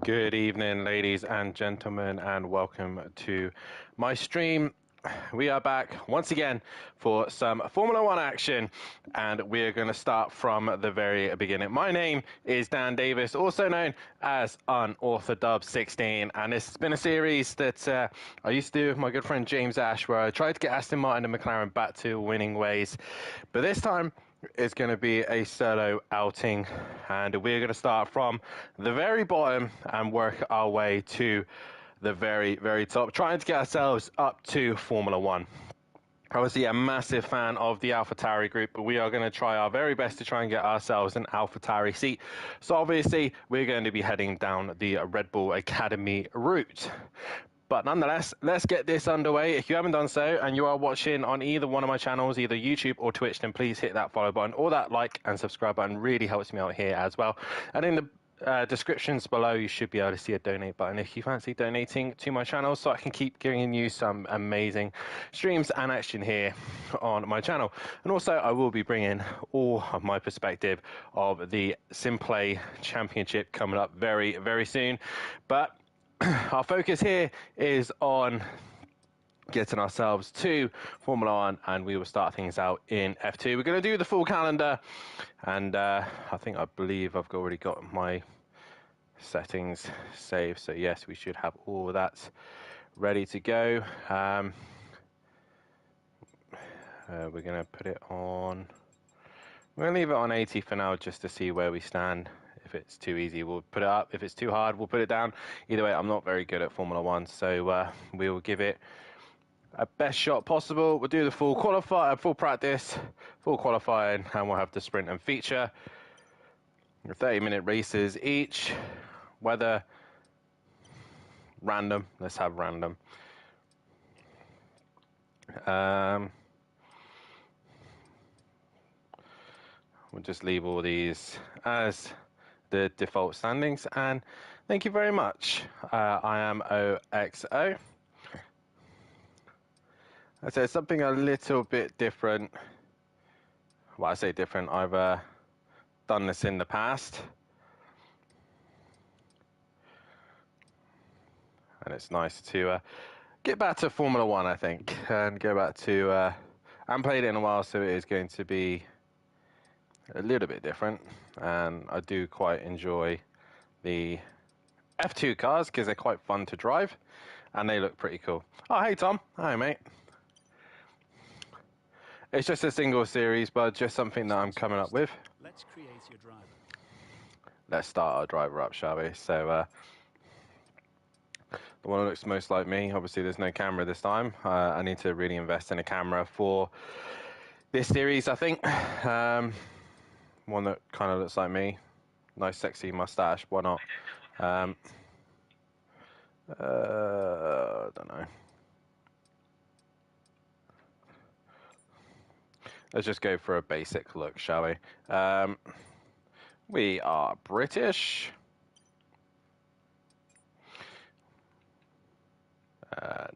Good evening, ladies and gentlemen, and welcome to my stream. We are back once again for some Formula One action, and we are going to start from the very beginning. My name is Dan Davis, also known as Unorthodubz 16, and this has been a series that I used to do with my good friend James Ash, where I tried to get Aston Martin and McLaren back to winning ways, but this time it's going to be a solo outing, and we're going to start from the very bottom and work our way to the very, very top, trying to get ourselves up to Formula One. Obviously a massive fan of the AlphaTauri group, but we are going to try our very best to try and get ourselves an AlphaTauri seat. So obviously we're going to be heading down the Red Bull Academy route. But nonetheless, let's get this underway. If you haven't done so and you are watching on either one of my channels, either YouTube or Twitch, then please hit that follow button or that like and subscribe button. Really helps me out here as well. And in the descriptions below, you should be able to see a donate button if you fancy donating to my channel, so I can keep giving you some amazing streams and action here on my channel. And also I will be bringing all of my perspective of the Simplay Championship coming up very, very soon. But our focus here is on getting ourselves to Formula One, and we will start things out in F2. We're going to do the full calendar, and I believe I've already got my settings saved, so yes, we should have all of that ready to go. We're going to put it on, we're going to leave it on 80 for now, just to see where we stand. If it's too easy, we'll put it up. If it's too hard, we'll put it down. Either way, I'm not very good at Formula One, so we will give it a best shot possible. We'll do the full practice, full qualifying, and we'll have the sprint and feature. 30-minute races each. Weather random. Let's have random. We'll just leave all these as the default standings, and thank you very much. I am OXO. I said something a little bit different. Well, I say different, I've done this in the past, and it's nice to get back to Formula One, I think, and go back to I haven't played it in a while, so it is going to be a little bit different. And I do quite enjoy the F2 cars because they're quite fun to drive and they look pretty cool. Oh, hey Tom. Hi, mate. It's just a single series, but just something that I'm coming up with. Let's create your driver. Let's start our driver up, shall we? So the one that looks most like me, obviously there's no camera this time. I need to really invest in a camera for this series, I think. One that kind of looks like me. Nice sexy mustache, why not? I don't know. Let's just go for a basic look, shall we? We are British.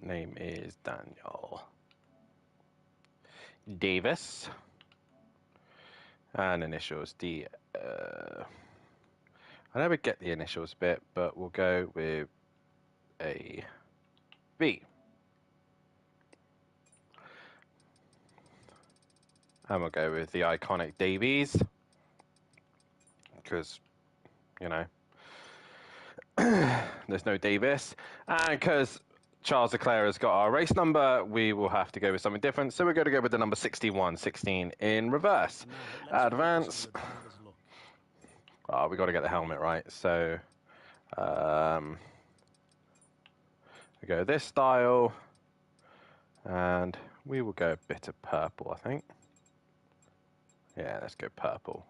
Name is Daniel Davis. And initials D. I never get the initials bit, but we'll go with a V. And we'll go with the iconic Davies, because, you know, there's no Davis. And because Charles Leclerc has got our race number, we will have to go with something different. So we're going to go with the number 61, 16 in reverse. Advance. Oh, we got to get the helmet right. So we go this style, and we will go a bit of purple, I think. Yeah, let's go purple.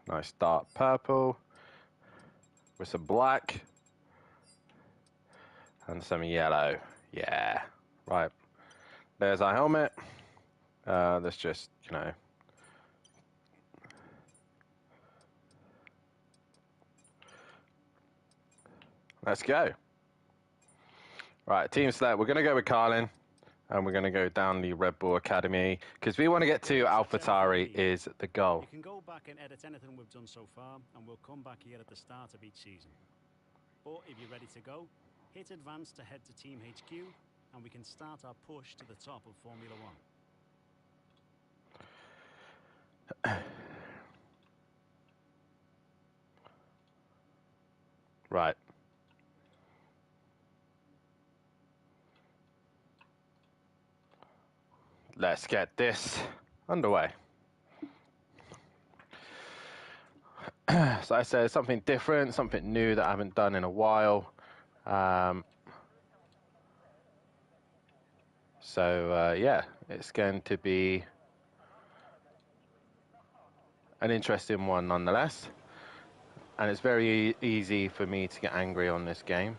Nice dark purple with some black and some yellow. Yeah, right. There's our helmet. Let's just, you know, let's go. Right, team select. We're going to go with Carlin. And we're going to go down the Red Bull Academy because we want to get to AlphaTauri is the goal. You can go back and edit anything we've done so far, and we'll come back here at the start of each season. But if you're ready to go, hit advance to head to Team HQ, and we can start our push to the top of Formula One. Right. Let's get this underway. So I said something different, something new that I haven't done in a while. Yeah, it's going to be an interesting one nonetheless. And it's very easy for me to get angry on this game.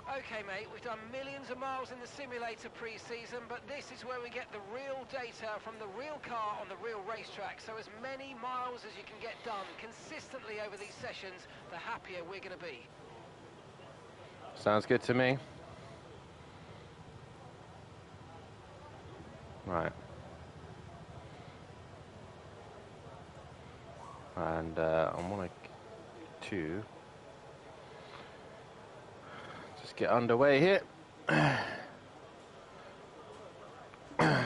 Okay, mate, we've done millions of miles in the simulator pre-season, but this is where we get the real data from the real car on the real racetrack. So as many miles as you can get done consistently over these sessions, the happier we're going to be. Sounds good to me. Right. And I want to just get underway here.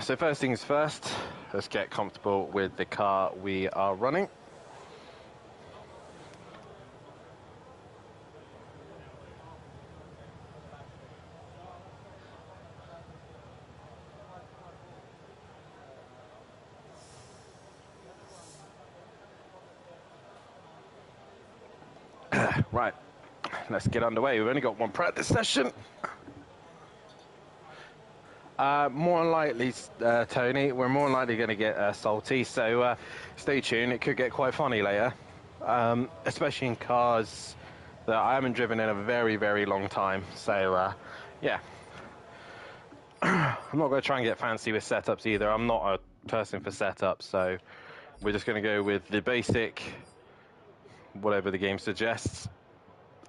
So first things first, let's get comfortable with the car we are running. Right, let's get underway. We've only got one practice session. More than likely, Tony, we're more than likely going to get salty, so stay tuned. It could get quite funny later, especially in cars that I haven't driven in a very, very long time. So, yeah. I'm not going to try and get fancy with setups either. I'm not a person for setups, so we're just going to go with the basic, whatever the game suggests.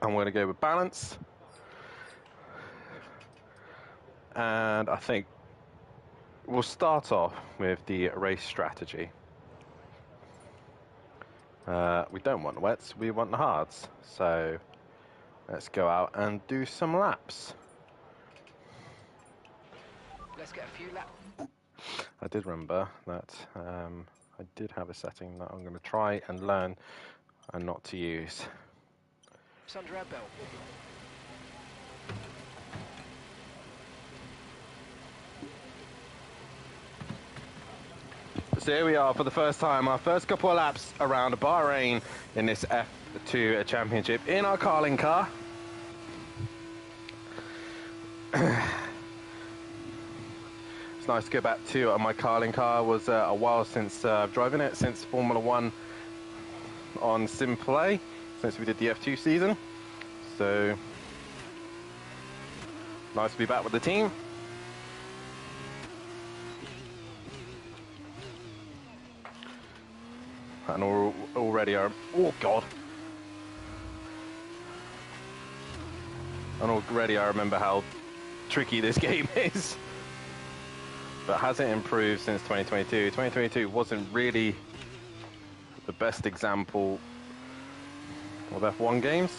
I'm going to go with balance. And I think we'll start off with the race strategy. We don't want the wets, we want the hards. So let's go out and do some laps. Let's get a few laps. I did remember that I did have a setting that I'm going to try and learn and not to use. It's under our belt. So here we are for the first time, our first couple of laps around Bahrain in this F2 championship in our Carling car. It's nice to go back to my Carling car. It was a while since I've driven it, since Formula One on Simplay, since we did the F2 season. So nice to be back with the team. And already are, oh God. And already I remember how tricky this game is. But has it improved since 2022? 2022 wasn't really the best example of F1 games.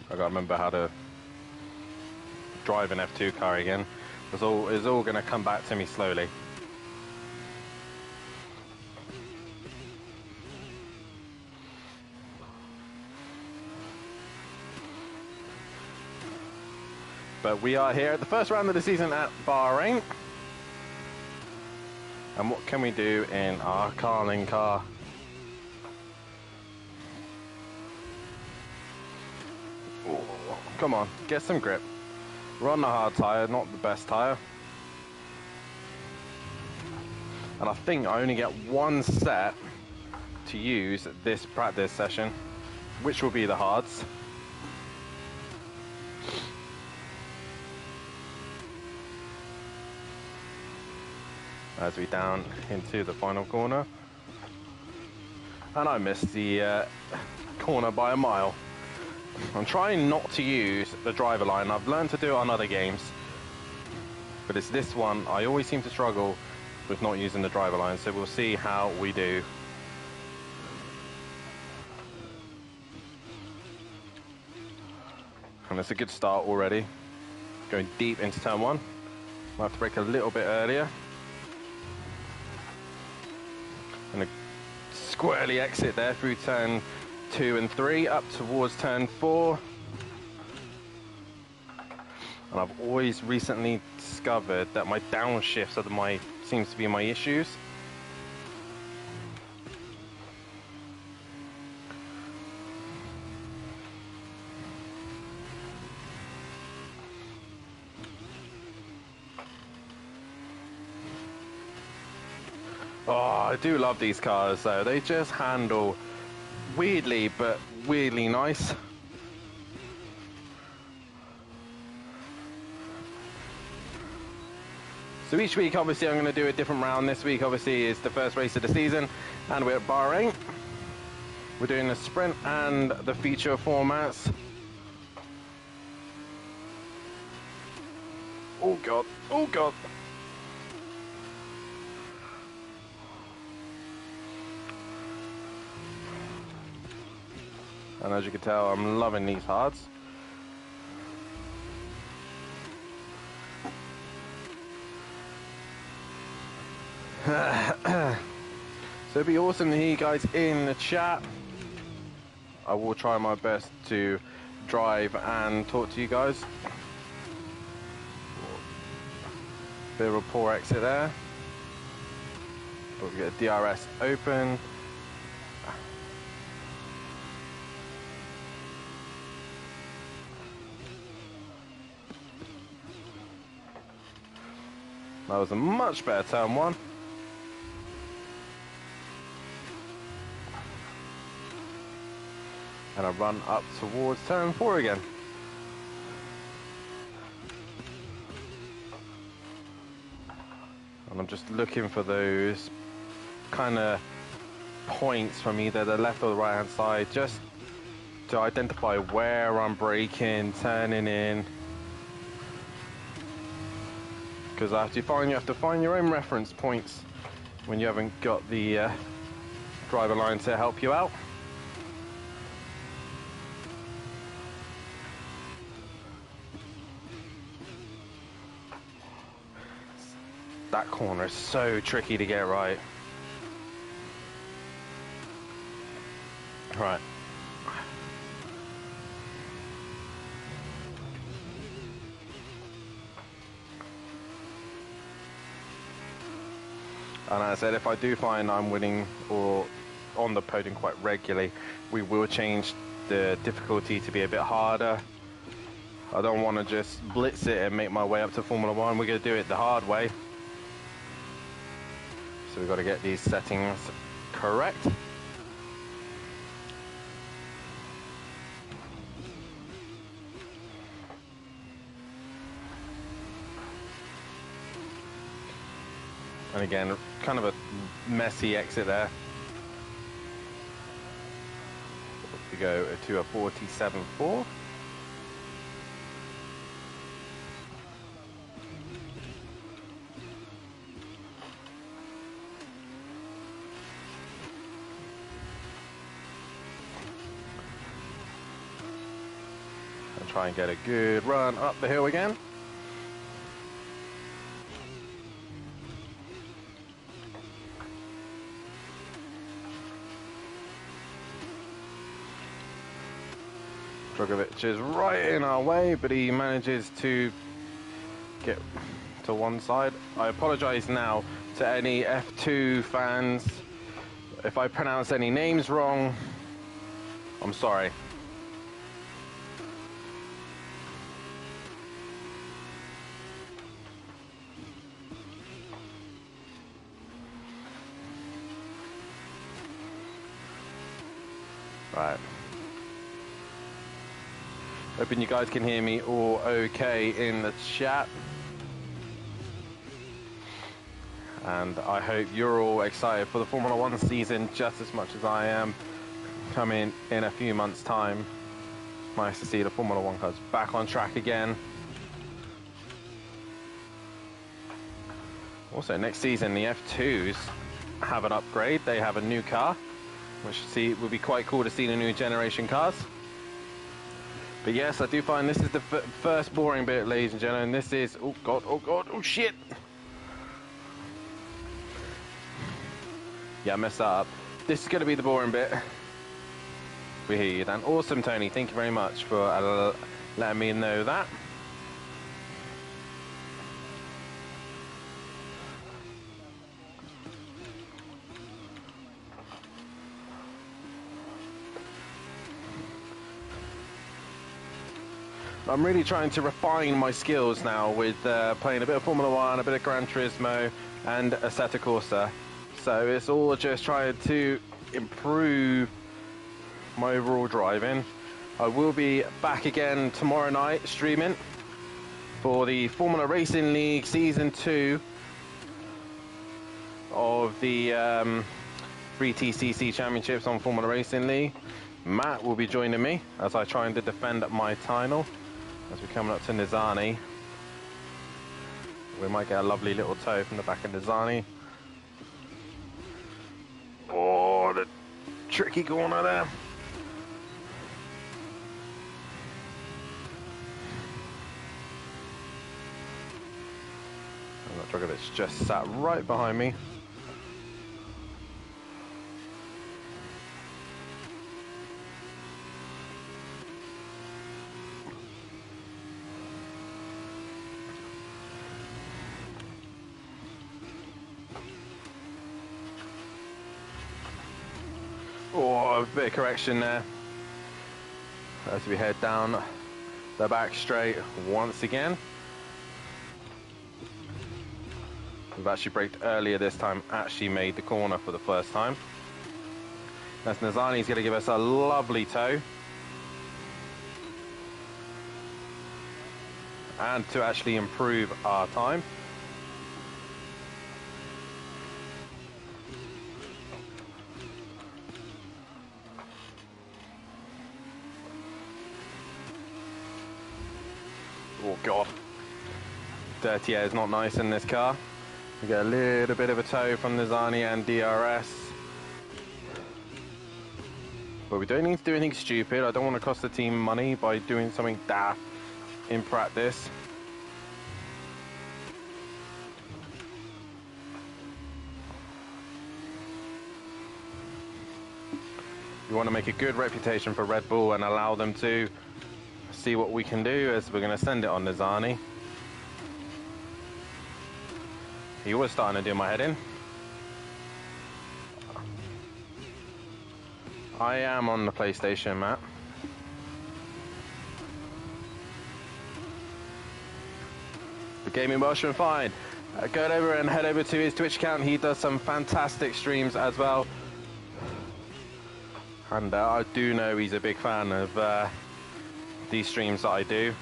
I gotta remember how to drive an F2 car again. It's all gonna come back to me slowly. But we are here at the first round of the season at Bahrain. And what can we do in our Carling car? Ooh, come on, get some grip. We're on the hard tyre, not the best tyre. And I think I only get one set to use this practice session, which will be the hards. as we down into the final corner. And I missed the corner by a mile. I'm trying not to use the driver line. I've learned to do it on other games, but it's this one I always seem to struggle with not using the driver line, so we'll see how we do. And it's a good start already. Going deep into turn one. Might have to brake a little bit earlier. And a squarely exit there through turn 2 and 3 up towards turn 4. And I've always recently discovered that my downshifts are seems to be my issues. Oh, I do love these cars though. They just handle weirdly, but weirdly nice. So each week, obviously, I'm going to do a different round. This week, obviously, is the first race of the season, and we're at Bahrain. We're doing the sprint and the feature formats. Oh God, oh God. And as you can tell, I'm loving these hards. So it'd be awesome to hear you guys in the chat. I will try my best to drive and talk to you guys. Bit of a poor exit there. But we get a DRS open. That was a much better turn one. And I run up towards turn 4 again. And I'm just looking for those kind of points from either the left or the right hand side, just to identify where I'm braking, turning in. Because you have to find your own reference points when you haven't got the driver line to help you out. That corner is so tricky to get right. Right. And as I said, if I do find I'm winning or on the podium quite regularly, we will change the difficulty to be a bit harder. I don't want to just blitz it and make my way up to Formula 1. We're going to do it the hard way. So we've got to get these settings correct. And again, kind of a messy exit there. We go to a 47.4. And try and get a good run up the hill again. Drogovic is right in our way, but he manages to get to one side. I apologize now to any F2 fans. If I pronounce any names wrong, I'm sorry. Right. Hoping you guys can hear me all okay in the chat. And I hope you're all excited for the Formula One season just as much as I am. Coming in a few months' time. Nice to see the Formula One cars back on track again. Also, next season, the F2s have an upgrade. They have a new car, which will be quite cool to see the new generation cars. But yes, I do find this is the first boring bit, ladies and gentlemen. This is, oh God, oh shit. Yeah, I messed that up. This is going to be the boring bit. We hear you, Dan. Awesome, Tony. Thank you very much for letting me know that. I'm really trying to refine my skills now with playing a bit of Formula One, a bit of Gran Turismo, and Assetto Corsa. So it's all just trying to improve my overall driving. I will be back again tomorrow night streaming for the Formula Racing League Season 2 of the 3TCC Championships on Formula Racing League. Matt will be joining me as I try and defend my title as we're coming up to Nizani. We might get a lovely little tow from the back of Nizani. Oh, the tricky corner there. Unorthodubz just sat right behind me. Oh, a bit of correction there. As we head down the back straight once again. We've actually braked earlier this time, actually made the corner for the first time. As Nizani's going to give us a lovely tow. And to actually improve our time. Oh God. Dirty air is not nice in this car. We get a little bit of a tow from Nizani and DRS. But we don't need to do anything stupid. I don't want to cost the team money by doing something daft in practice. We want to make a good reputation for Red Bull and allow them to see what we can do, as we're going to send it on Nizani. He was starting to do my head in. I am on the PlayStation, Matt. The gaming motion, fine. Go over and head over to his Twitch account. He does some fantastic streams as well. And I do know he's a big fan of these streams that I do.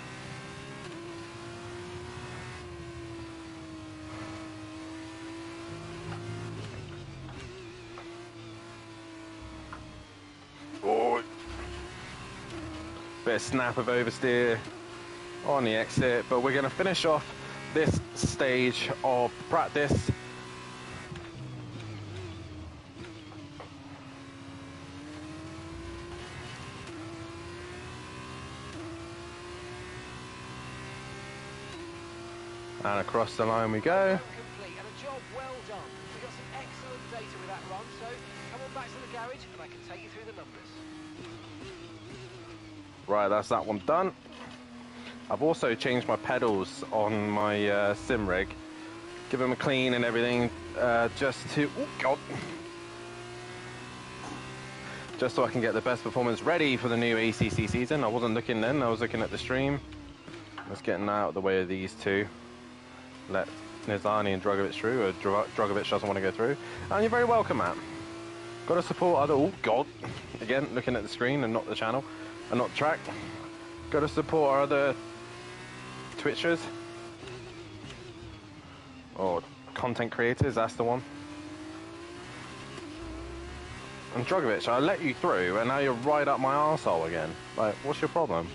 Bit of snap of oversteer on the exit, but we're going to finish off this stage of practice. And across the line we go. Complete and a job well done. We got some excellent data with that run, so come on back to the garage and I can take you through the numbers. Right, that's that one done. I've also changed my pedals on my sim rig. Give them a clean and everything, just to, oh God. Just so I can get the best performance ready for the new ACC season. I wasn't looking then, I was looking at the stream. Let's get out of the way of these two. Let Nizani and Drogovic through, or Drogovic doesn't want to go through. And you're very welcome, Matt. Got to support other, oh God. Again, looking at the screen and not the channel. And not track. Got to support our other Twitchers. Oh, content creators, that's the one. And Drogovic, I let you through, and now you're right up my arsehole again. Like, what's your problem?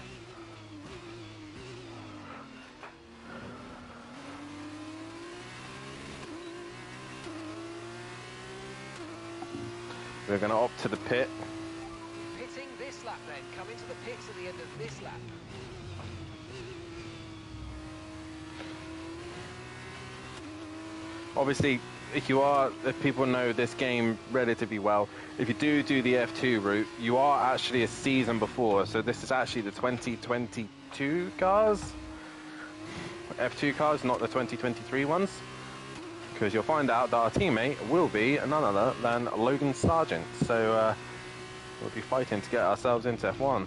We're going to opt to the pit. Pitting this lap then. Come into the pits at the end of this lap. Obviously, if people know this game relatively well, if you do the F2 route, you are actually a season before. So this is actually the 2022 cars, F2 cars, not the 2023 ones. Because you'll find out that our teammate will be none other than Logan Sargent. So we'll be fighting to get ourselves into F1.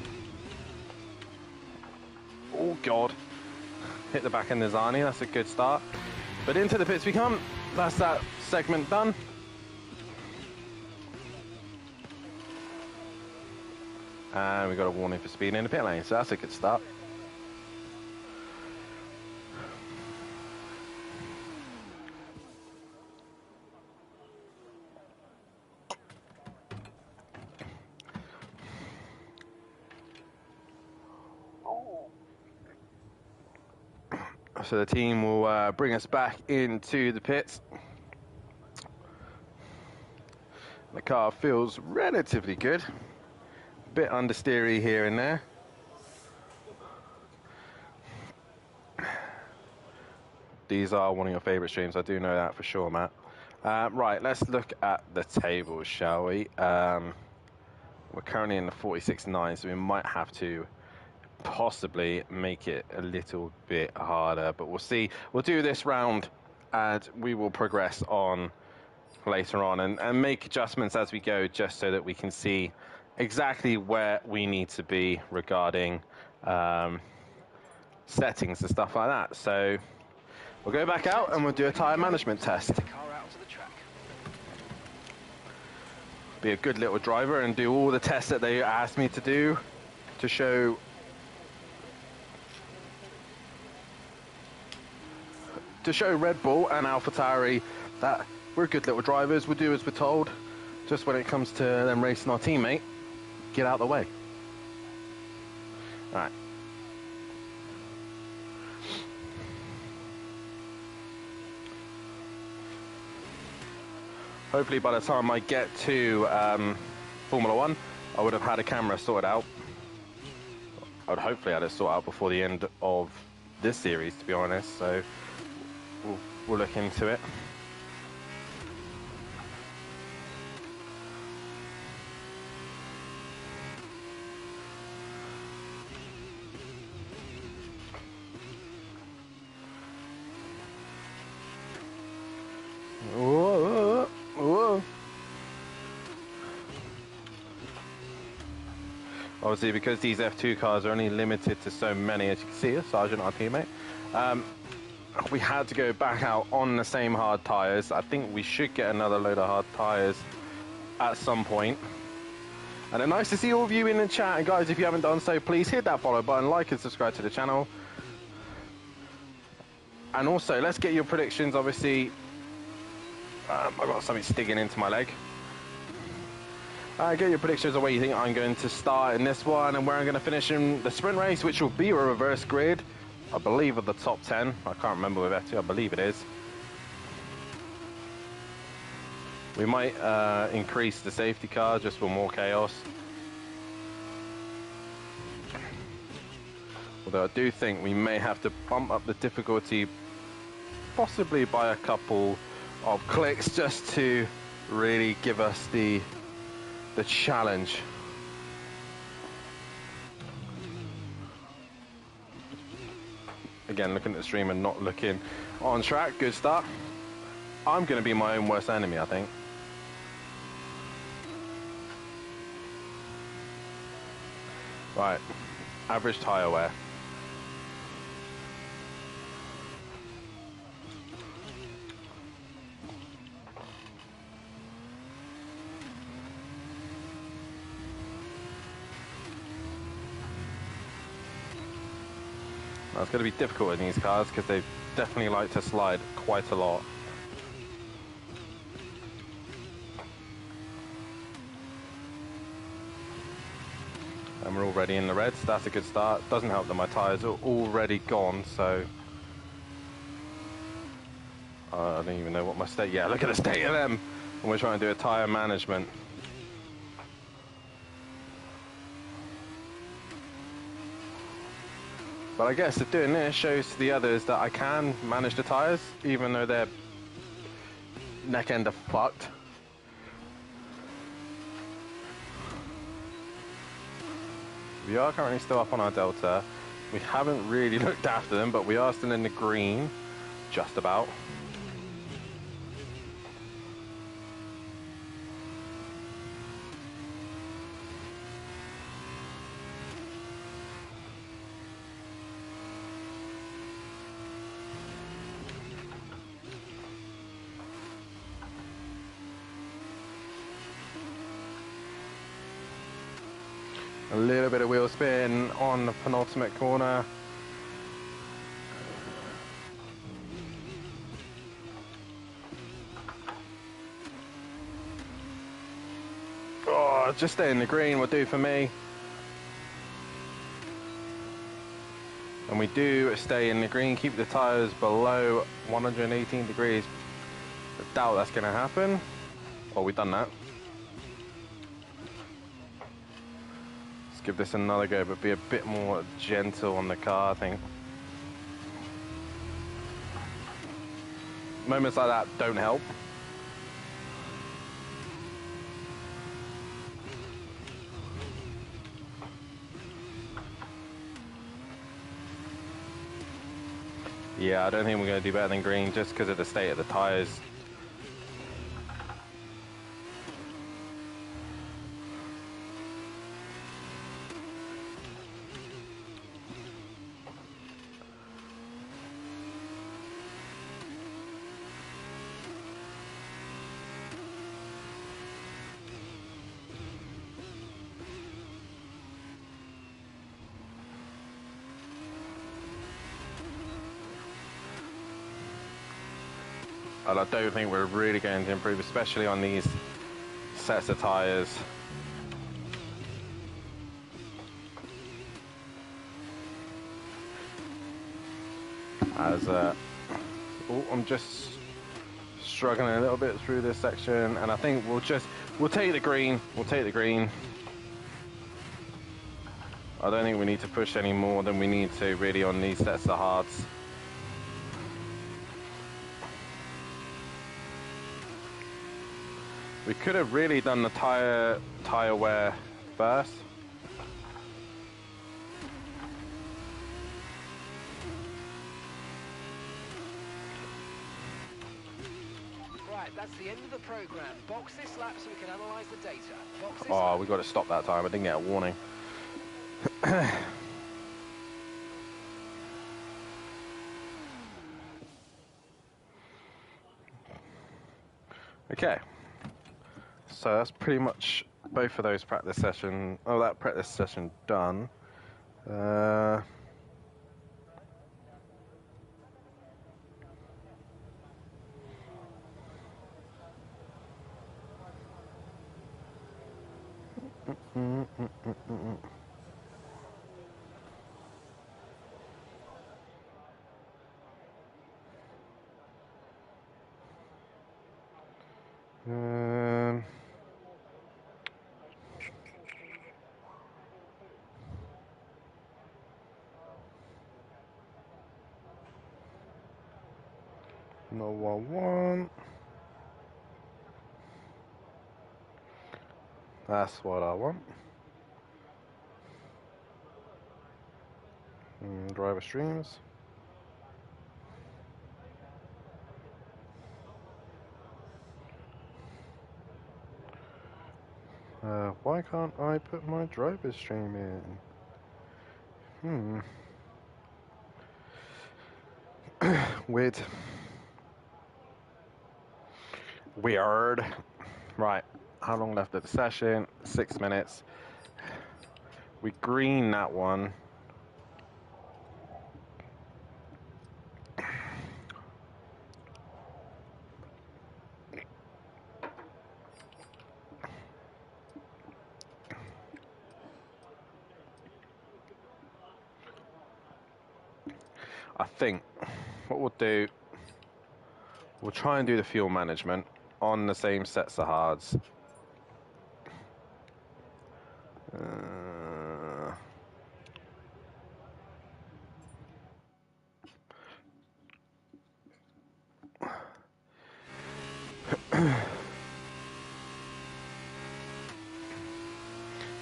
Oh God, hit the back end of Zani, that's a good start. But into the pits we come. That's that segment done. And we got a warning for speeding in the pit lane, so that's a good start. So the team will bring us back into the pits. The car feels relatively good. Bit understeery here and there. These are one of your favorite streams, I do know that for sure, Matt. Right, let's look at the table, shall we? We're currently in the 46.9, so we might have to possibly make it a little bit harder, but we'll see. We'll do this round and we will progress on later on and make adjustments as we go, just so that we can see exactly where we need to be regarding settings and stuff like that. So we'll go back out and we'll do a tyre management test. Be a good little driver and do all the tests that they asked me to do to show Red Bull and AlphaTauri that we're good little drivers. We'll do as we're told. Just when it comes to them racing our teammate, get out of the way. All right. Hopefully by the time I get to Formula 1, I would have had a camera sorted out. I would hopefully have it sorted out before the end of this series, to be honest. So we'll look into it. Whoa, whoa. Obviously, because these F2 cars are only limited to so many, as you can see, Sargent, our teammate, we had to go back out on the same hard tyres. I think we should get another load of hard tyres at some point. And it's nice to see all of you in the chat. And guys, if you haven't done so, please hit that follow button, like and subscribe to the channel. And also, let's get your predictions. Obviously, I've got something sticking into my leg. Get your predictions of where you think I'm going to start in this one and where I'm going to finish in the sprint race, which will be a reverse grid, I believe, of the top 10. I can't remember with F2, I believe it is. We might increase the safety car just for more chaos. Although I do think we may have to bump up the difficulty possibly by a couple of clicks just to really give us the challenge. Again, looking at the stream and not looking on track. Good start. I'm going to be my own worst enemy, I think. Right, average tyre wear. It's going to be difficult in these cars because they definitely like to slide quite a lot. and we're already in the reds. That's a good start. Doesn't help that my tyres are already gone, so I don't even know what my state. Yeah, look at the state of them. And we're trying to do a tyre management. But I guess that doing this shows to the others that I can manage the tyres, even though their neck end are fucked. We are currently still up on our delta. We haven't really looked after them, but we are still in the green, just about. A little bit of wheel spin on the penultimate corner. Oh, just stay in the green will do for me. And we do stay in the green, keep the tyres below 118 degrees. I doubt that's going to happen. Well, we've done that. Let's give this another go, but be a bit more gentle on the car, I think. Moments like that don't help. Yeah, I don't think we're going to do better than green just because of the state of the tyres. And I don't think we're really going to improve, especially on these sets of tyres. As I'm just struggling a little bit through this section, and I think we'll take the green. We'll take the green. I don't think we need to push any more than we need to really on these sets of hards. We could have really done the tire wear first. Right, that's the end of the program. Box this lap so we can analyze the data. Box this Oh, lap. we got to stop that time. I didn't get a warning. Okay. So that's pretty much both of those practice session. Oh, that practice session done. Not what I want. That's what I want. Driver streams. Why can't I put my driver stream in? Weird. Weird. Right. How long left of the session? 6 minutes. We green that one. I think what we'll do, we'll try and do the fuel management on the same sets of hards.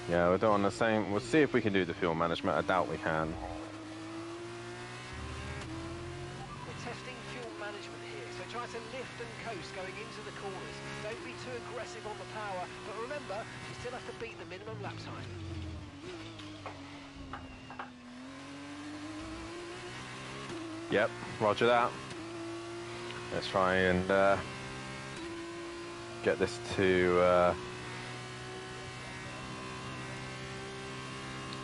Yeah, we're doing the same. We'll see if we can do the fuel management. I doubt we can. We're testing fuel management here, so try to lift and coast going into the corners. Don't be too aggressive on the power, but remember, you still have to beat the minimum lap time. Yep, roger that. Let's try and get this to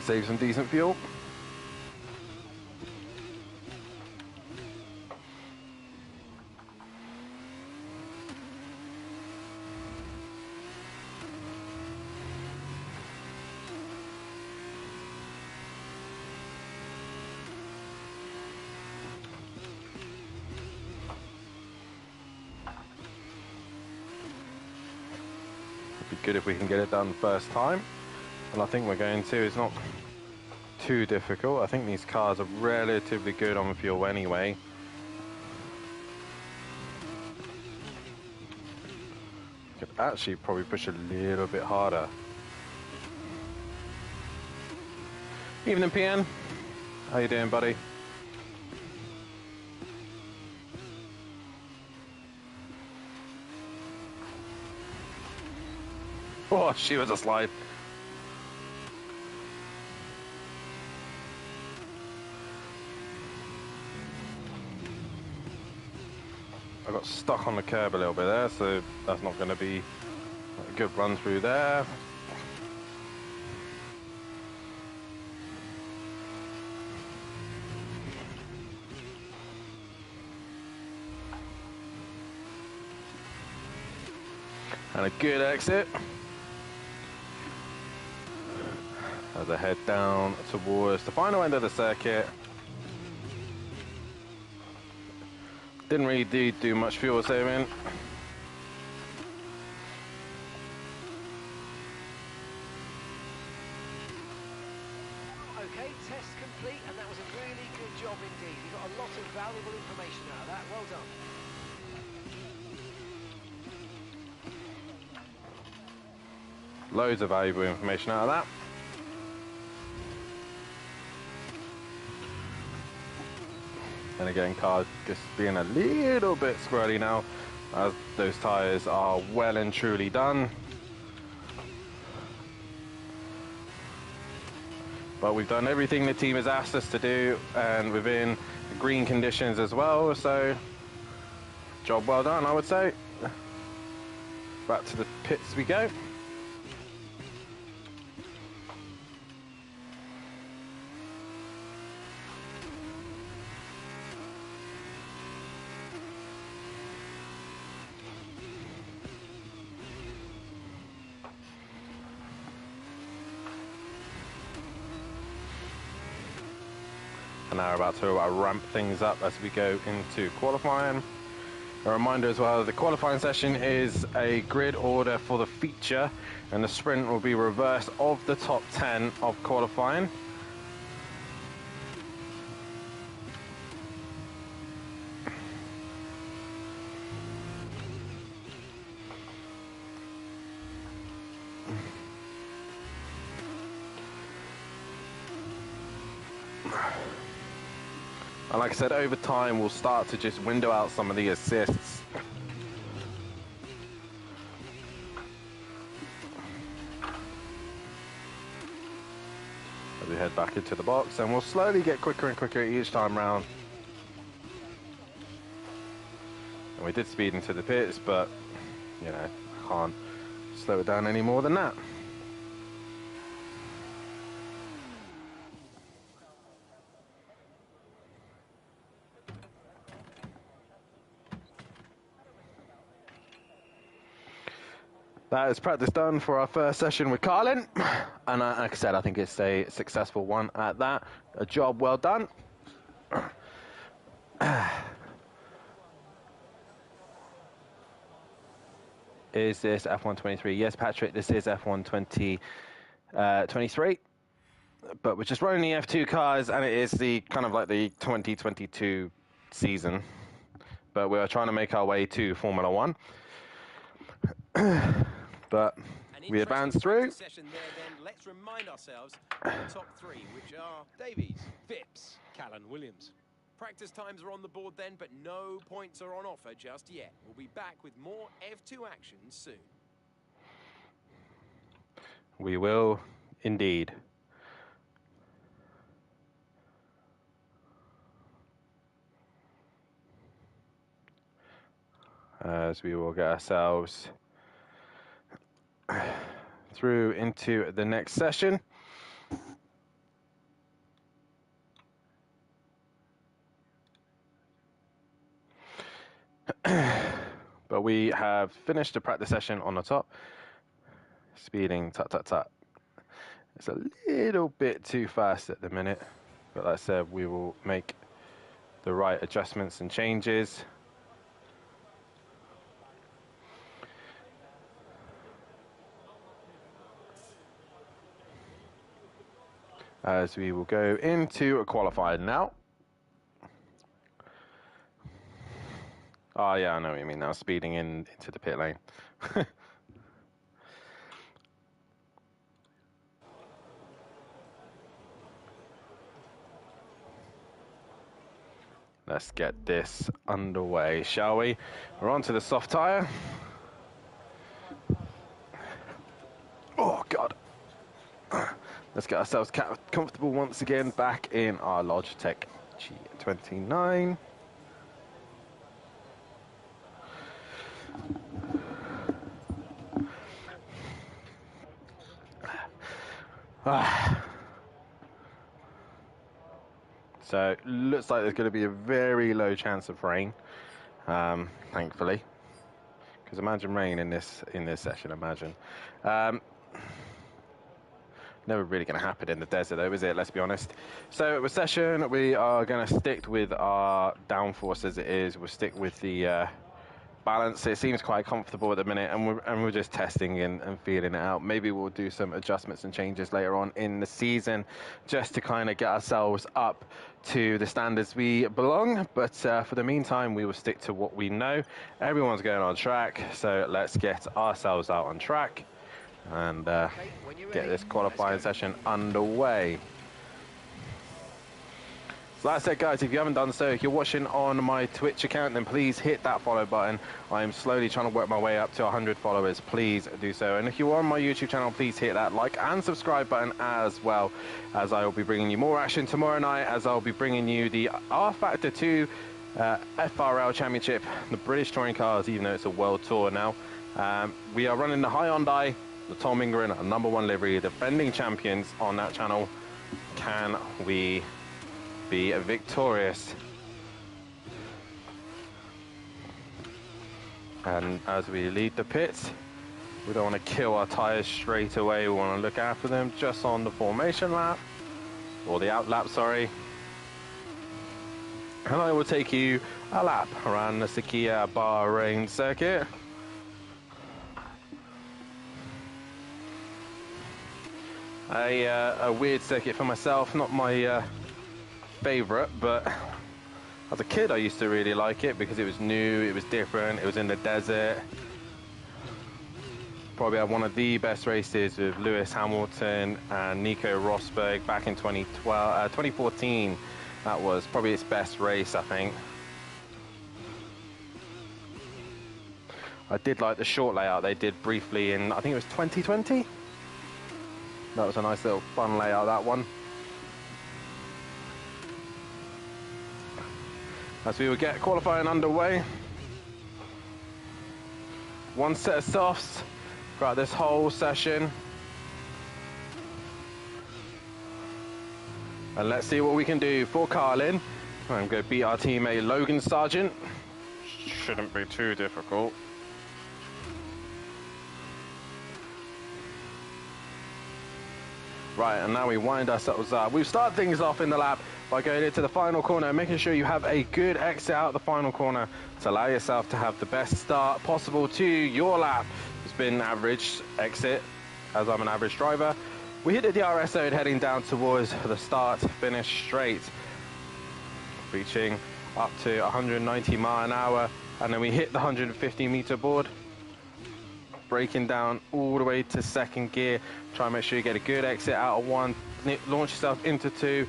save some decent fuel. It'd be good if we can get it done first time. And I think we're going to. It's not too difficult. I think these cars are relatively good on fuel anyway. Could actually probably push a little bit harder. Evening, PN. How you doing, buddy? Oh, she was a slide. I got stuck on the curb a little bit there, so that's not going to be a good run through there. And a good exit as I head down towards the final end of the circuit. Didn't really do much fuel saving. Okay, test complete, and that was a really good job indeed. You got a lot of valuable information out of that. Well done. Loads of valuable information out of that. And again, car just being a little bit squirrely now, as those tyres are well and truly done. But we've done everything the team has asked us to do, and within green conditions as well, so job well done, I would say. Back to the pits we go. And now we're about to ramp things up as we go into qualifying. A reminder as well, the qualifying session is a grid order for the feature, and the sprint will be reverse of the top 10 of qualifying. And like I said, over time, we'll start to just window out some of the assists. As we head back into the box, and we'll slowly get quicker and quicker each time round. And we did speed into the pits, but, you know, can't slow it down any more than that. That is practice done for our first session with Carlin, and like I said, I think it's a successful one at that. A job well done. Is this F1 23? Yes, Patrick, this is F1 23. But we're just running the F2 cars, and it is the kind of like the 2022 season. But we're trying to make our way to Formula One. But we advance through. Session there, then. Let's remind ourselves of the top three, which are Davies, Phipps, Callan Williams. Practice times are on the board then, but no points are on offer just yet. We'll be back with more F2 action soon. We will indeed. As we will get ourselves through into the next session. But we have finished the practice session on the top. Speeding, tut, tut, tut. It's a little bit too fast at the minute. But like I said, we will make the right adjustments and changes. As we will go into a qualifying now. Oh yeah, I know what you mean now, speeding into the pit lane. Let's get this underway, shall we? We're on to the soft tyre. Oh God. Let's get ourselves comfortable once again back in our Logitech G29. So looks like there's going to be a very low chance of rain, thankfully. Because imagine rain in this session. Imagine. Never really going to happen in the desert, though, is it? Let's be honest. So with session, we are going to stick with our downforce as it is. We'll stick with the balance. It seems quite comfortable at the minute, and we're just testing and feeling it out. Maybe we'll do some adjustments and changes later on in the season, just to kind of get ourselves up to the standards we belong. But for the meantime, we will stick to what we know. Everyone's going on track, so let's get ourselves out on track and get this qualifying session underway. So like I said, guys, if you haven't done so, if you're watching on my Twitch account, then please hit that follow button. I'm slowly trying to work my way up to 100 followers. Please do so. And if you're on my YouTube channel, please hit that like and subscribe button as well, as I will be bringing you more action tomorrow night, as I'll be bringing you the R Factor 2 FRL Championship, the British Touring Cars, even though it's a world tour now. We are running the Hyundai, the Tom Ingram, a #1 livery, defending champions on that channel. Can we be victorious? And as we lead the pits, we don't want to kill our tires straight away. We want to look after them just on the formation lap, or the out lap, sorry. And I will take you a lap around the Sakhir Bahrain circuit. A weird circuit for myself, not my favorite, but as a kid I used to really like it because it was new, it was different, it was in the desert. Probably had one of the best races with Lewis Hamilton and Nico Rosberg back in 2014. That was probably its best race, I think. I did like the short layout they did briefly in, I think it was 2020. That was a nice little fun layout, that one. As we will get qualifying underway. One set of softs throughout this whole session. And let's see what we can do for Carlin. I'm going to beat our teammate Logan Sargent. Shouldn't be too difficult. Right, and now we wind ourselves up. We've started things off in the lap by going into the final corner, making sure you have a good exit out the final corner to allow yourself to have the best start possible to your lap. It's been average exit, as I'm an average driver. We hit the DRS zone heading down towards the start finish straight, reaching up to 190 mile an hour, and then we hit the 150 meter board, braking down all the way to second gear. Try and make sure you get a good exit out of 1, launch yourself into 2,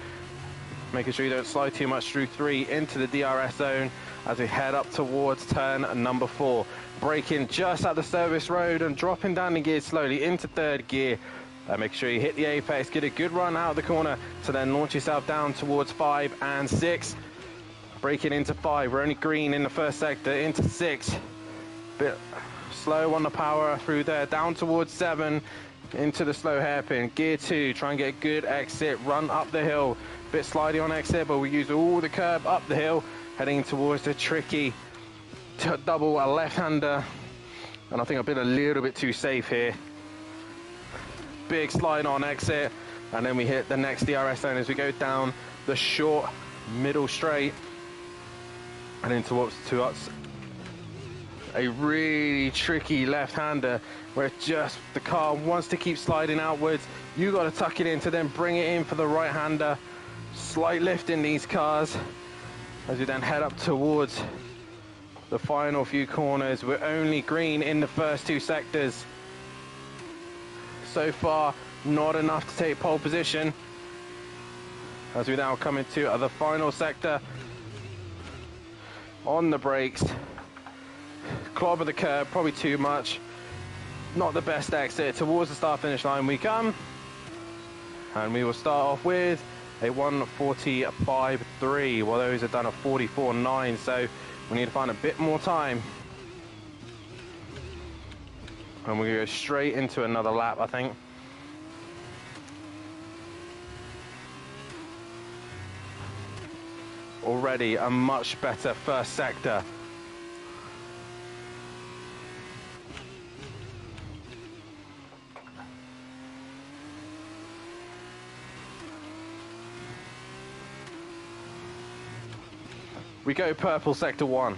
making sure you don't slide too much through 3 into the DRS zone as we head up towards turn number 4. Braking just at the service road and dropping down the gear slowly into 3rd gear. Make sure you hit the apex, get a good run out of the corner to then launch yourself down towards 5 and 6. Braking into 5, we're only green in the first sector, into 6. Bit slow on the power through there, down towards 7, into the slow hairpin. Gear 2, try and get a good exit, run up the hill. Bit slidey on exit, but we use all the curb up the hill, heading towards the tricky double a left-hander. And I think I've been a little bit too safe here. Big slide on exit, and then we hit the next DRS zone as we go down the short middle straight and into what's to us a really tricky left-hander where just the car wants to keep sliding outwards. You got to tuck it in to then bring it in for the right-hander. Slight lift in these cars as we then head up towards the final few corners. We're only green in the first 2 sectors. So far, not enough to take pole position as we now come into the final sector. On the brakes, clobber the curb, probably too much. Not the best exit. Towards the start finish line we come, and we will start off with a 1:45.3. Well, those have done a 44.9, so we need to find a bit more time. And we go straight into another lap, I think. Already a much better first sector. We go purple sector 1.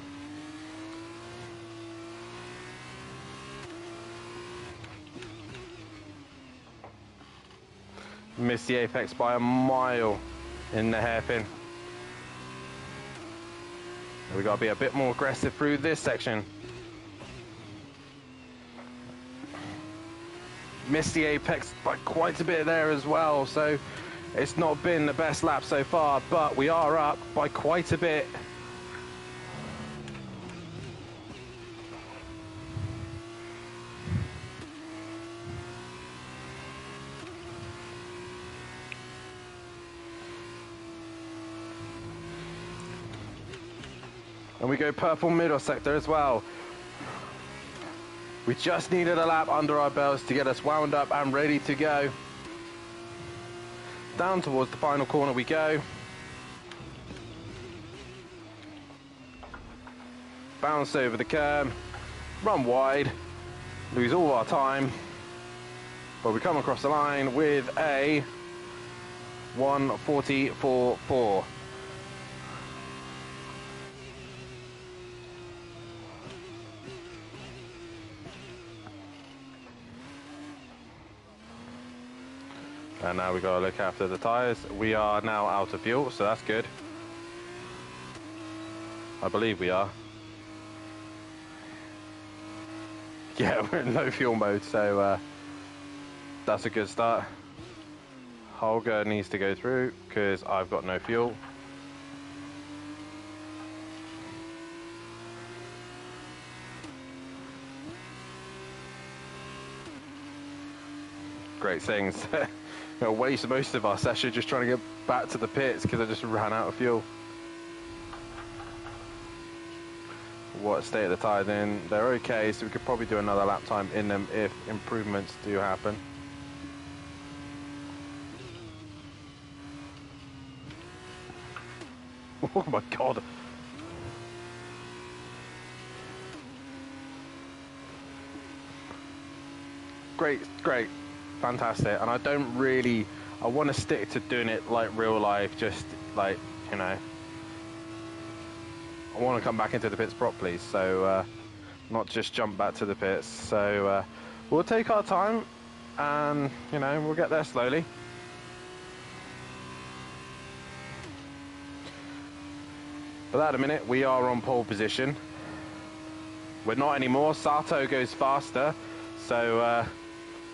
Missed the apex by a mile in the hairpin. We got to be a bit more aggressive through this section. Missed the apex by quite a bit there as well, so it's not been the best lap so far, but we are up by quite a bit. And we go purple middle sector as well. We just needed a lap under our belts to get us wound up and ready to go. Down towards the final corner we go. Bounce over the curb, run wide, lose all our time, but we come across the line with a 1:44.4. And now we got to look after the tyres. We are now out of fuel, so that's good. I believe we are. Yeah, we're in low fuel mode, so that's a good start. Holger needs to go through because I've got no fuel. Great things. You know, waste most of our session just trying to get back to the pits because I just ran out of fuel. What state of the tyres in? They're okay, so we could probably do another lap time in them if improvements do happen. Oh my god. Great, great. Fantastic. And I don't really, I want to stick to doing it like real life, just like, you know, I want to come back into the pits properly, so not just jump back to the pits. So we'll take our time, and you know, we'll get there slowly. But at the minute, we are on pole position. We're not anymore. Sato goes faster, so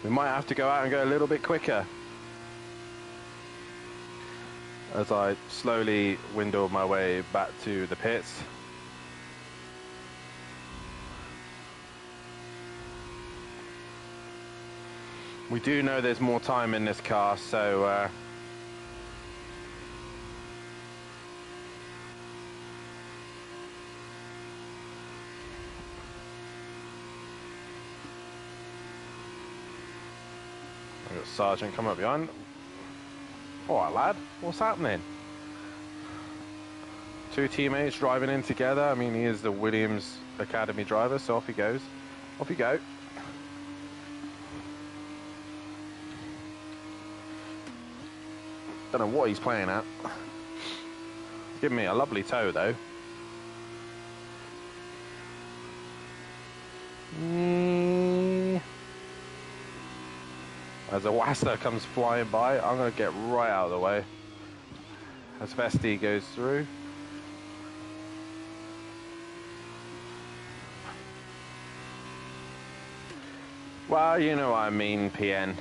we might have to go out and go a little bit quicker as I slowly windle my way back to the pits. We do know there's more time in this car, so we've got Sergeant coming up behind. Alright, lad, what's happening? Two teammates driving in together. I mean, he is the Williams Academy driver, so off he goes. Off you go. Don't know what he's playing at. Giving me a lovely tow, though. As a Wasta comes flying by, I'm going to get right out of the way as Vesti goes through. Well, you know what I mean, PN.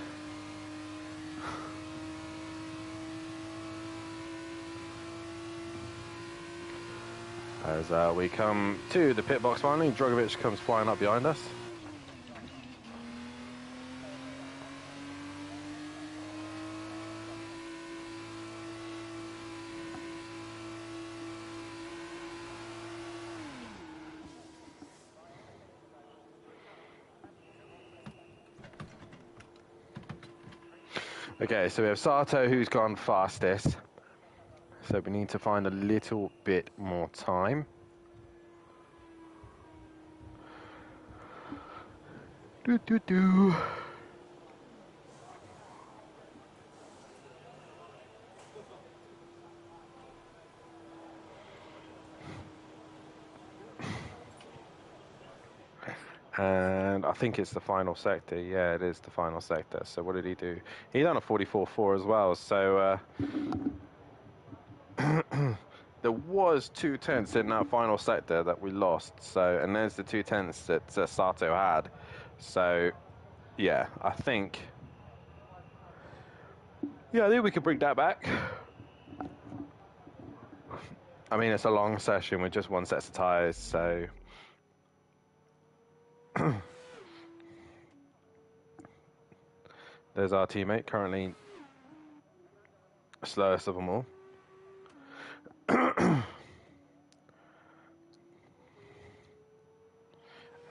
As we come to the pit box finally, Drogovic comes flying up behind us. Okay, so we have Sato who's gone fastest. So we need to find a little bit more time. Do. And I think it's the final sector. Yeah, it is the final sector. So what did he do? He done a 44.4 as well. So there was 2 tenths in that final sector that we lost. So, and there's the 2 tenths that Sato had. So yeah, I think we could bring that back. I mean, it's a long session with just 1 set of tires, so there's our teammate, currently slowest of them all.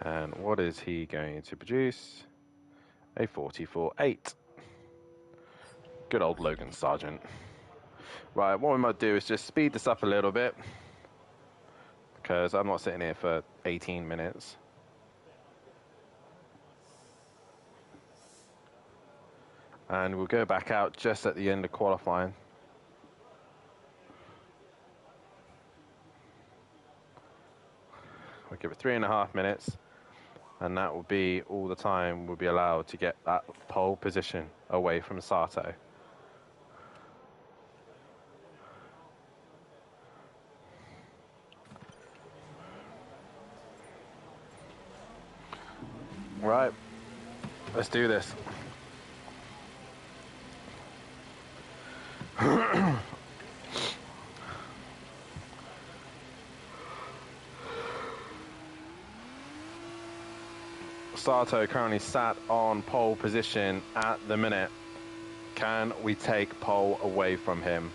And what is he going to produce? A 44.8. Good old Logan Sargent. Right, what we might do is just speed this up a little bit, because I'm not sitting here for 18 minutes. And we'll go back out just at the end of qualifying. We'll give it 3.5 minutes, and that will be all the time we'll be allowed to get that pole position away from Sato. Right, let's do this. Sato currently sat on pole position at the minute. Can we take pole away from him?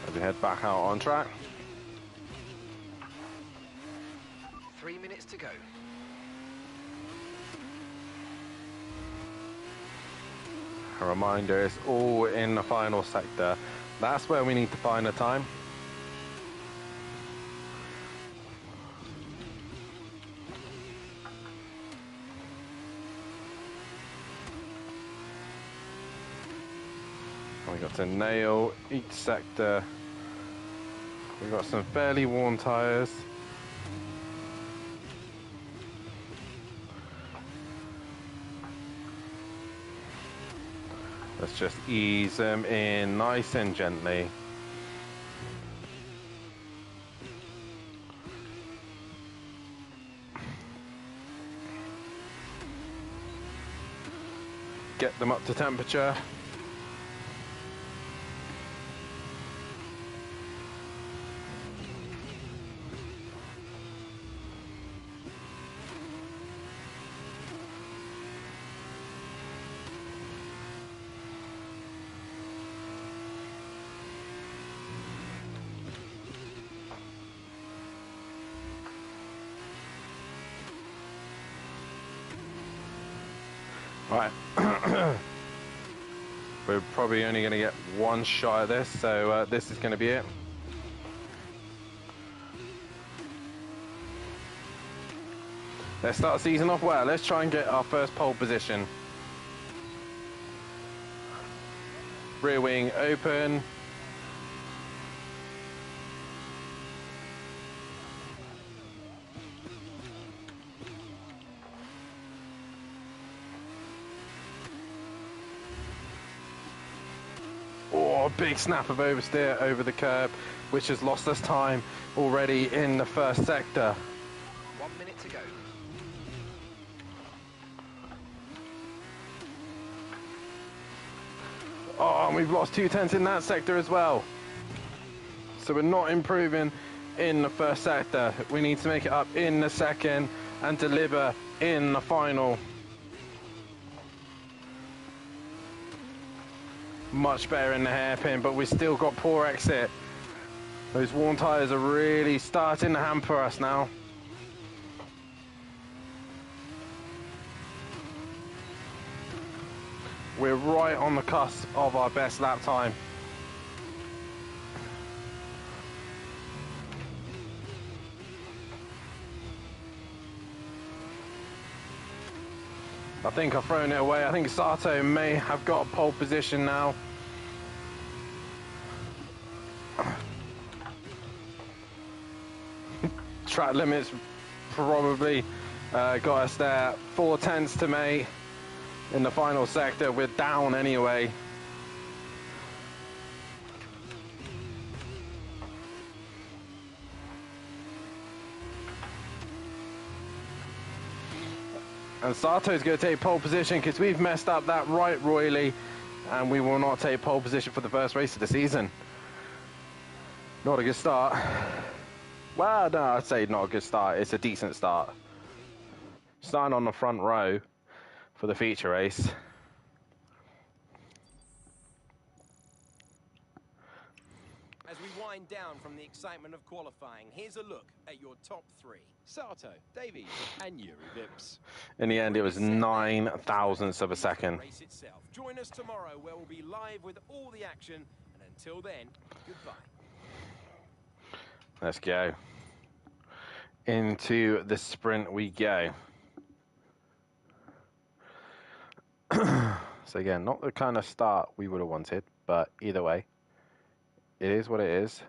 As we head back out on track. 3 minutes to go. A reminder, it's all in the final sector. That's where we need to find the time. we got to nail each sector. We've got some fairly worn tyres. Let's just ease them in nice and gently. Get them up to temperature. Right. We're probably only going to get one shot at this, so this is going to be it. Let's start the season off well. Let's try and get our first pole position. Rear wing open. Oh, big snap of oversteer over the curb, which has lost us time already in the first sector. 1 minute to go. Oh, and we've lost 2/10 in that sector as well. So we're not improving in the first sector. We need to make it up in the second and deliver in the final. Much better in the hairpin, but we've still got poor exit. Those worn tyres are really starting to hamper us now. We're right on the cusp of our best lap time. I think I've thrown it away. I think Sato may have got a pole position now. Track limits probably got us there. 4/10 to May in the final sector. We're down anyway. And Sato's going to take pole position because we've messed up that right royally, and we will not take pole position for the first race of the season. Not a good start. Well, no, I'd say not a good start. It's a decent start. Starting on the front row for the feature race. As we wind down from the excitement of qualifying, here's a look at your top three. Sato, Davies, and Yuri Vips. In the end, it was 9 thousandths of a second. Race itself. Join us tomorrow where we'll be live with all the action. And until then, goodbye. Let's go. Into the sprint we go. So again, not the kind of start we would have wanted, but either way, it is what it is.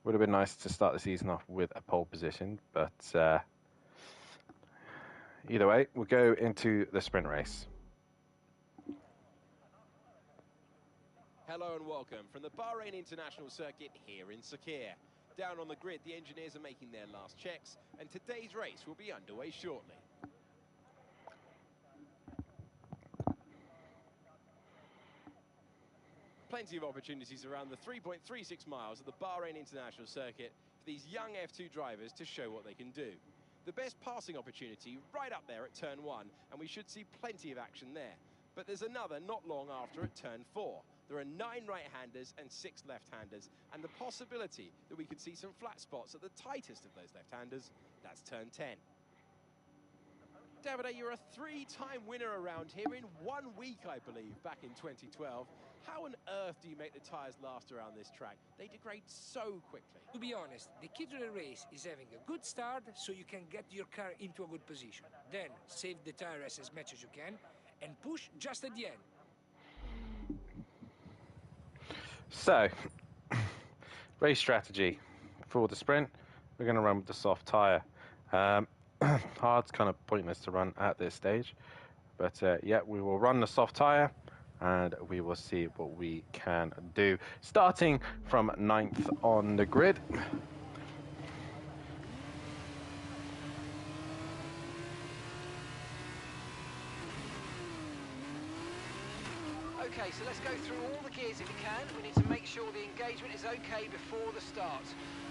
Would have been nice to start the season off with a pole position, but either way, we'll go into the sprint race. Hello and welcome from the Bahrain International Circuit here in Sakir. Down on the grid, the engineers are making their last checks, and today's race will be underway shortly. Plenty of opportunities around the 3.36 miles of the Bahrain International Circuit for these young F2 drivers to show what they can do. The best passing opportunity right up there at turn 1, and we should see plenty of action there. But there's another not long after at turn 4. There are 9 right-handers and 6 left-handers, and the possibility that we could see some flat spots at the tightest of those left-handers, that's turn 10. Davide, you're a 3-time winner around here in 1 week, I believe, back in 2012. How on earth do you make the tyres last around this track? They degrade so quickly. To be honest, the key to the race is having a good start so you can get your car into a good position. Then save the tires as much as you can and push just at the end. So, race strategy for the sprint, we're going to run with the soft tyre. Hard's kind of pointless to run at this stage, but yeah, we will run the soft tyre and we will see what we can do. Starting from 9th on the grid. Okay, so let's go through all the gears if you can. We need to make sure the engagement is okay before the start.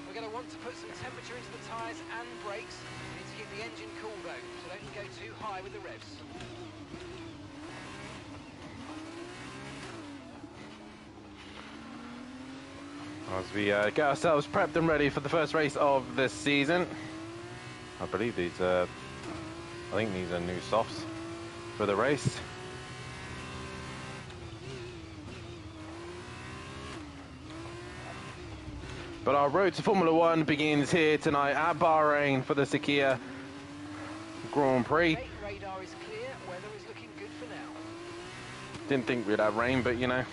We're going to want to put some temperature into the tyres and brakes. We need to keep the engine cool though, so don't go too high with the revs. As we get ourselves prepped and ready for the first race of the season. I believe these I think these are new softs for the race. But our road to Formula One begins here tonight at Bahrain for the Sakhir Grand Prix. Radar is clear, weather is looking good for now. Didn't think we'd have rain, but you know.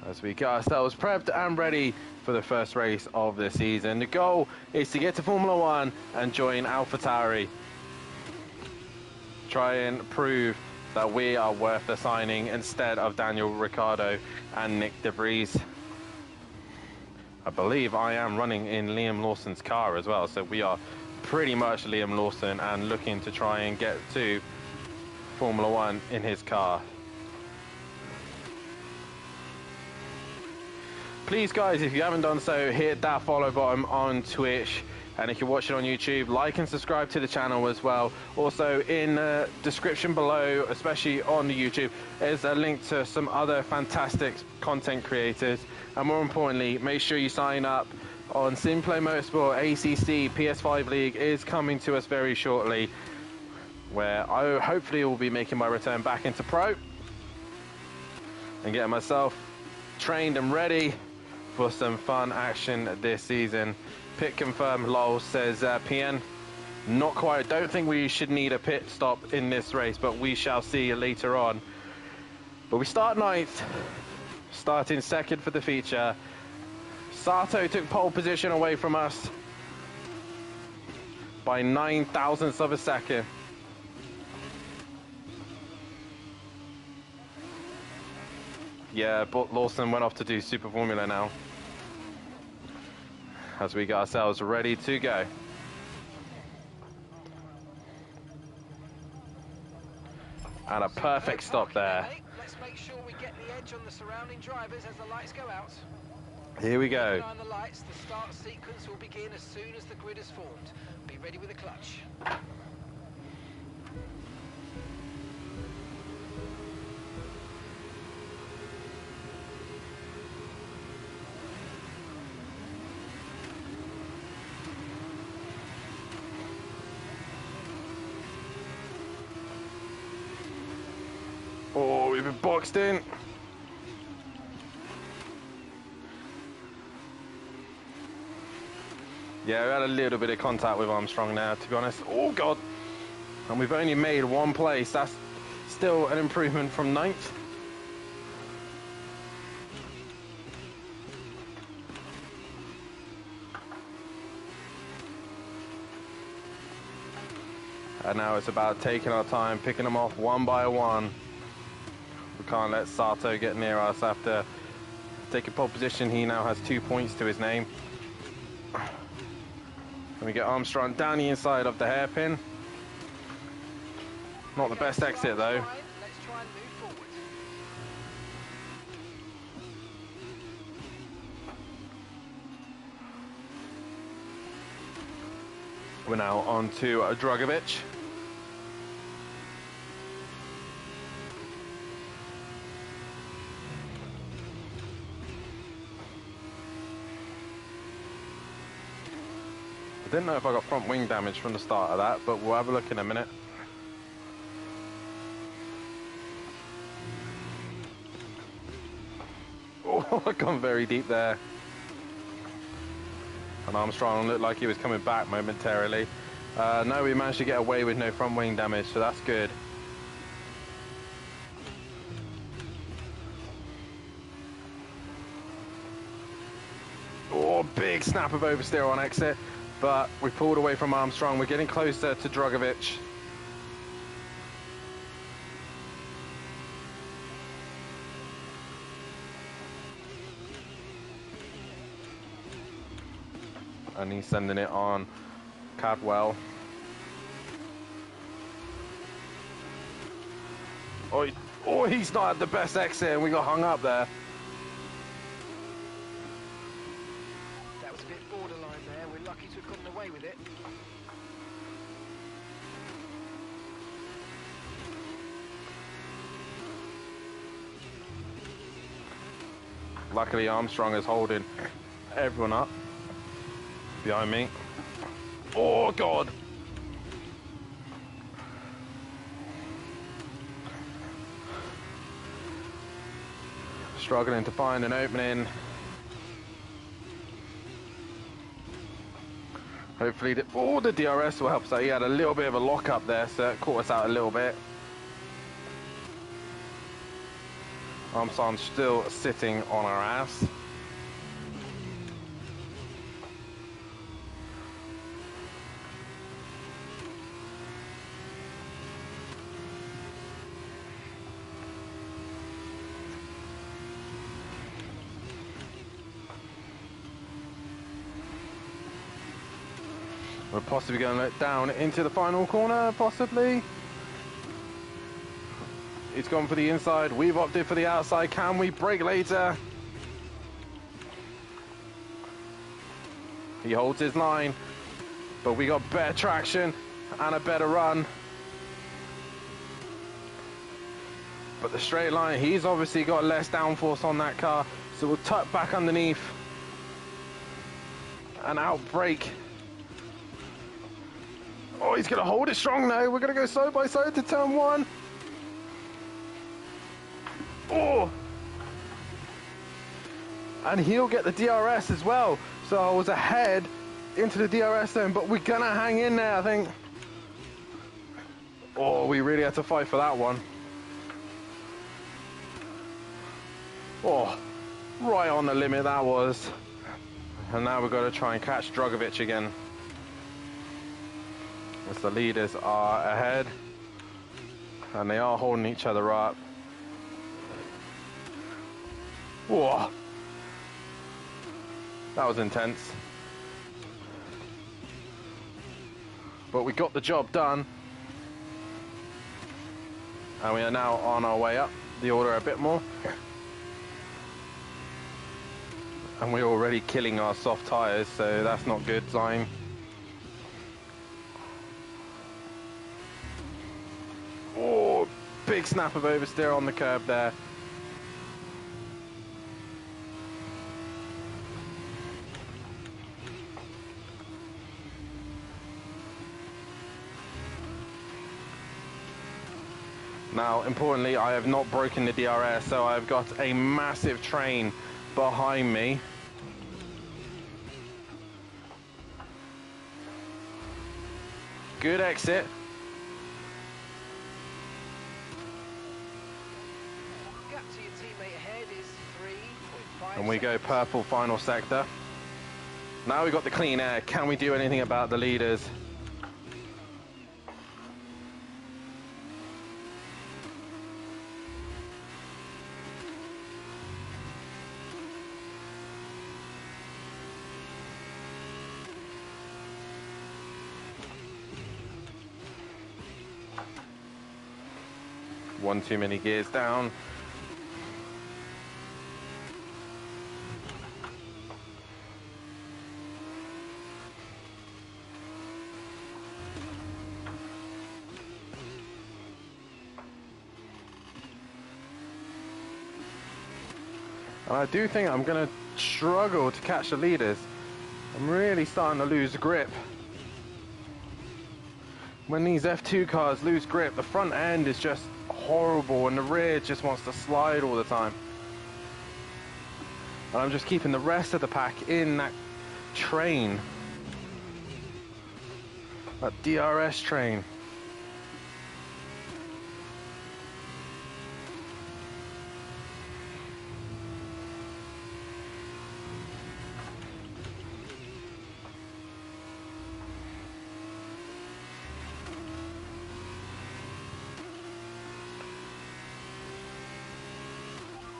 As we get ourselves prepped and ready for the first race of the season. The goal is to get to Formula One and join AlphaTauri. Try and prove that we are worth the signing instead of Daniel Ricciardo and Nick De Vries. I believe I am running in Liam Lawson's car as well, so we are pretty much Liam Lawson and looking to try and get to Formula One in his car. Please guys, if you haven't done so, hit that follow button on Twitch. And if you're watching on YouTube, like and subscribe to the channel as well. Also in the description below, especially on the YouTube, is a link to some other fantastic content creators. And more importantly, make sure you sign up on Simplay Motorsport. ACC PS5 League is coming to us very shortly, where I hopefully will be making my return back into pro and getting myself trained and ready for some fun action this season. Pit confirmed, lol, says PN. Not quite. Don't think we should need a pit stop in this race, but we shall see later on. But we start 9th, starting 2nd for the feature. Sato took pole position away from us by 9 thousandths of a second. Yeah, but Lawson went off to do Super Formula now. As we get ourselves ready to go. And a perfect stop there. Let's make sure we get the edge on the surrounding drivers as the lights go out. Here we go. Keep an eye on the lights. The start sequence will begin as soon as the grid is formed. Be ready with the clutch. Oh, we've been boxed in. Yeah, we had a little bit of contact with Armstrong now, to be honest. Oh, God. And we've only made one place. That's still an improvement from 9th. And now it's about taking our time, picking them off one by one. We can't let Sato get near us after taking pole position. He now has 2 points to his name. And we get Armstrong down the inside of the hairpin. Not the best exit though. Let's try and move forward. We're now on to Dragovic. I didn't know if I got front wing damage from the start of that, but we'll have a look in a minute. Oh, I've gone very deep there. And Armstrong looked like he was coming back momentarily. No, we managed to get away with no front wing damage, so that's good. Oh, big snap of oversteer on exit, but we pulled away from Armstrong. We're getting closer to Drogovic. And he's sending it on Cadwell. Oh, he's not at the best exit, and we got hung up there. That was a bit borderline there. We're lucky to have gotten away with it. Luckily, Armstrong is holding everyone up behind me. Oh, God. Struggling to find an opening. Hopefully, the DRS will help us out. He had a little bit of a lock up there, so it caught us out a little bit. Armstrong's still sitting on our ass. We're possibly going to let down into the final corner, possibly. It's gone for the inside. We've opted for the outside. Can we brake later? He holds his line, but we got better traction and a better run. But the straight line, he's obviously got less downforce on that car, so we'll tuck back underneath and out brake. Oh, he's going to hold it strong now. We're going to go side by side to turn one. Oh! And he'll get the DRS as well. So I was ahead into the DRS zone, but we're going to hang in there, I think. Oh, we really had to fight for that one. Oh, right on the limit that was. And now we've got to try and catch Drogovic again. As the leaders are ahead, and they are holding each other up. Whoa, that was intense. But we got the job done, and we are now on our way up the order a bit more. And we're already killing our soft tires, so that's not good sign. Oh, big snap of oversteer on the curb there. Now, importantly, I have not broken the DRS, so I've got a massive train behind me. Good exit. Gap to your teammate ahead is 3.5. And we go purple final sector. Now we've got the clean air. Can we do anything about the leaders? One too many gears down. And I do think I'm going to struggle to catch the leaders. I'm really starting to lose grip. When these F2 cars lose grip, the front end is just horrible and the rear just wants to slide all the time. And I'm just keeping the rest of the pack in that train. That DRS train.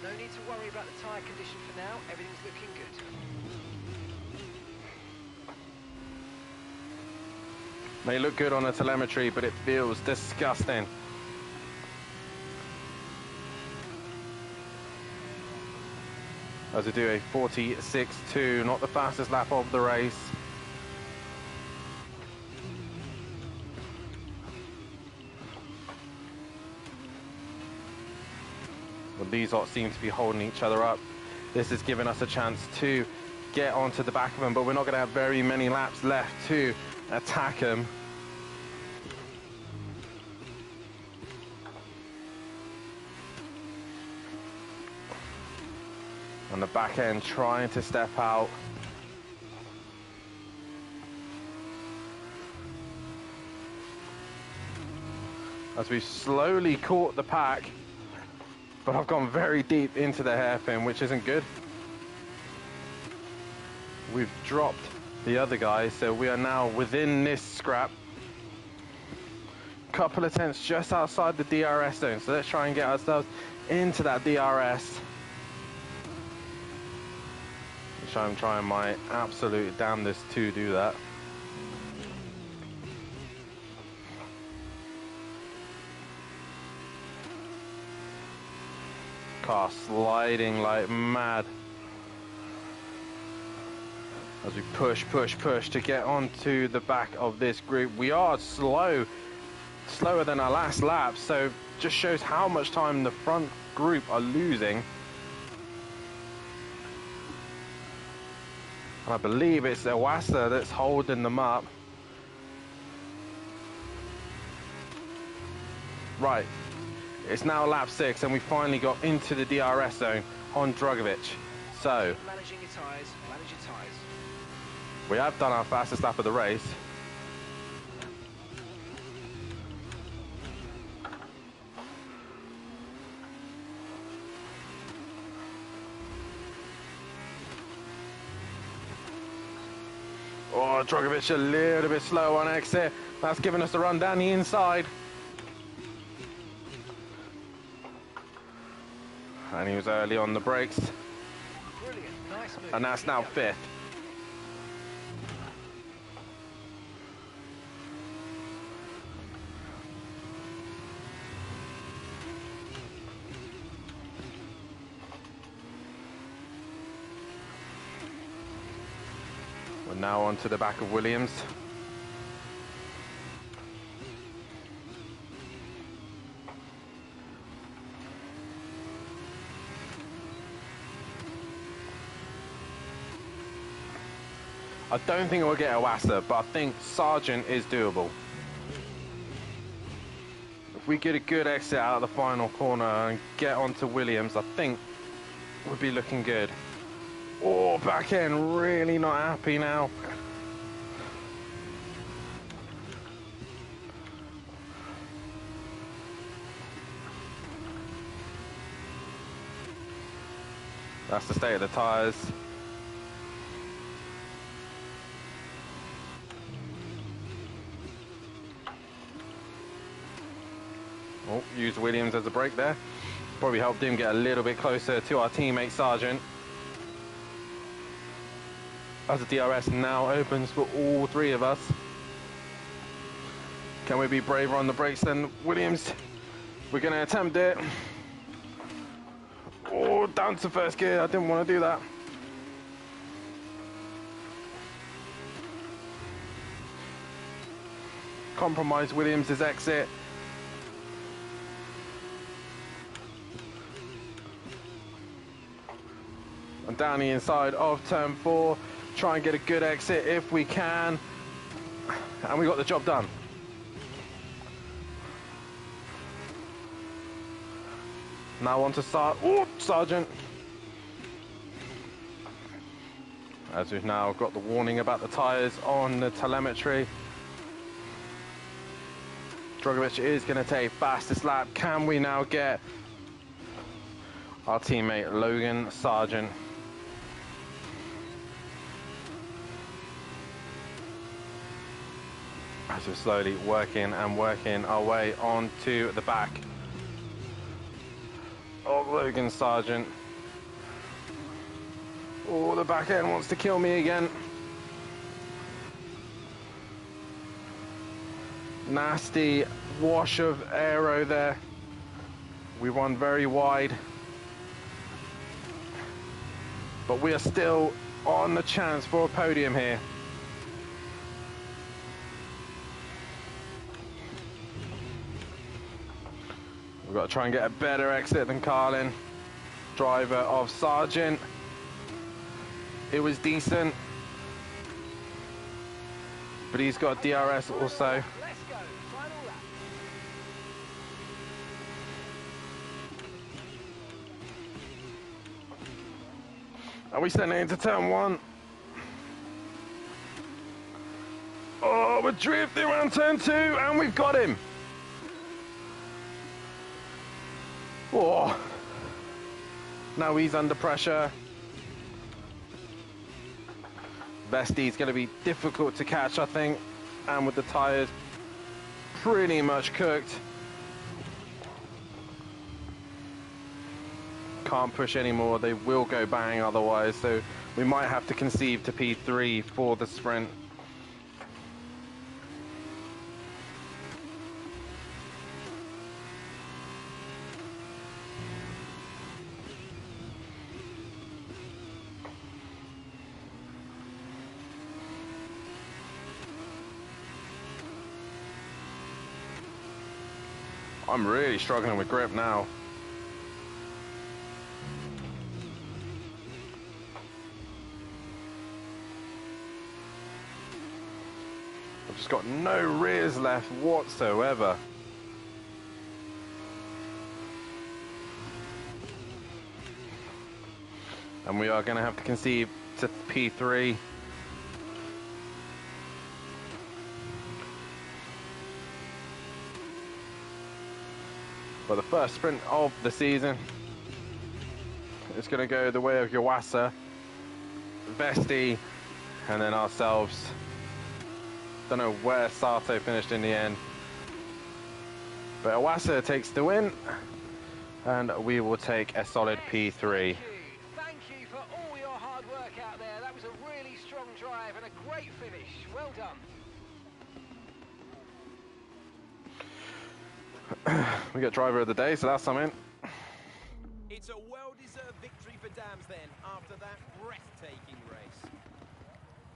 No need to worry about the tyre condition for now. Everything's looking good. May look good on the telemetry, but it feels disgusting. As we do a 46.2, not the fastest lap of the race. Well, these lot seem to be holding each other up. This is giving us a chance to get onto the back of them, but we're not going to have very many laps left to attack them. On the back end, trying to step out. As we've slowly caught the pack, but I've gone very deep into the hairpin, which isn't good. We've dropped the other guy, so we are now within this scrap. Couple of tenths just outside the DRS zone, so let's try and get ourselves into that DRS. Which I'm trying my absolute damnedest to do that. Car sliding like mad. As we push to get onto the back of this group. We are slower than our last lap, so just shows how much time the front group are losing. And I believe it's Iwasa that's holding them up. Right, it's now lap 6 and we finally got into the DRS zone on Drogovic. So, Managing your tyres, manage your tyres. we have done our fastest lap of the race. Oh, Drogovic a little bit slow on exit. That's given us a run down the inside. And he was early on the brakes. Brilliant, nice move. And that's now 5th. We're now onto the back of Williams. I don't think we'll get Iwasa, but I think Sargent is doable. If we get a good exit out of the final corner and get onto Williams, I think we'll be looking good. Oh, back end, really not happy now. That's the state of the tyres. Oh, used Williams as a brake there. Probably helped him get a little bit closer to our teammate Sargent. As the DRS now opens for all 3 of us. Can we be braver on the brakes than Williams? We're going to attempt it. Oh, down to first gear. I didn't want to do that. Compromise Williams' exit. And down the inside of turn 4. Try and get a good exit if we can. And we got the job done. Now on to Sargent. As we've now got the warning about the tyres on the telemetry. Drogovic is going to take fastest lap. Can we now get our teammate Logan Sargent? As we're slowly working our way onto the back of Logan Sargent. Oh, the back end wants to kill me again. Nasty wash of aero there. We run very wide. But we are still on the chance for a podium here. We've got to try and get a better exit than Carlin. Driver of Sargent. It was decent. But he's got DRS also. Let's go. Final lap. Are we sending into turn one? Oh, we're drifting around turn two, and we've got him. Oh. Now he's under pressure. Vesti's going to be difficult to catch, I think. And with the tyres pretty much cooked. Can't push anymore. They will go bang otherwise. So we might have to concede to P3 for the sprint. I'm really struggling with grip now. I've just got no rears left whatsoever. And we are going to have to concede to P3. But the first sprint of the season is going to go the way of Yuasa, Vesti, and then ourselves. Don't know where Sato finished in the end. But Yuasa takes the win, and we will take a solid P3. Thank you for all your hard work out there. That was a really strong drive and a great finish. Well done. We got driver of the day, so that's something. It's a well-deserved victory for Dams then, after that breathtaking race.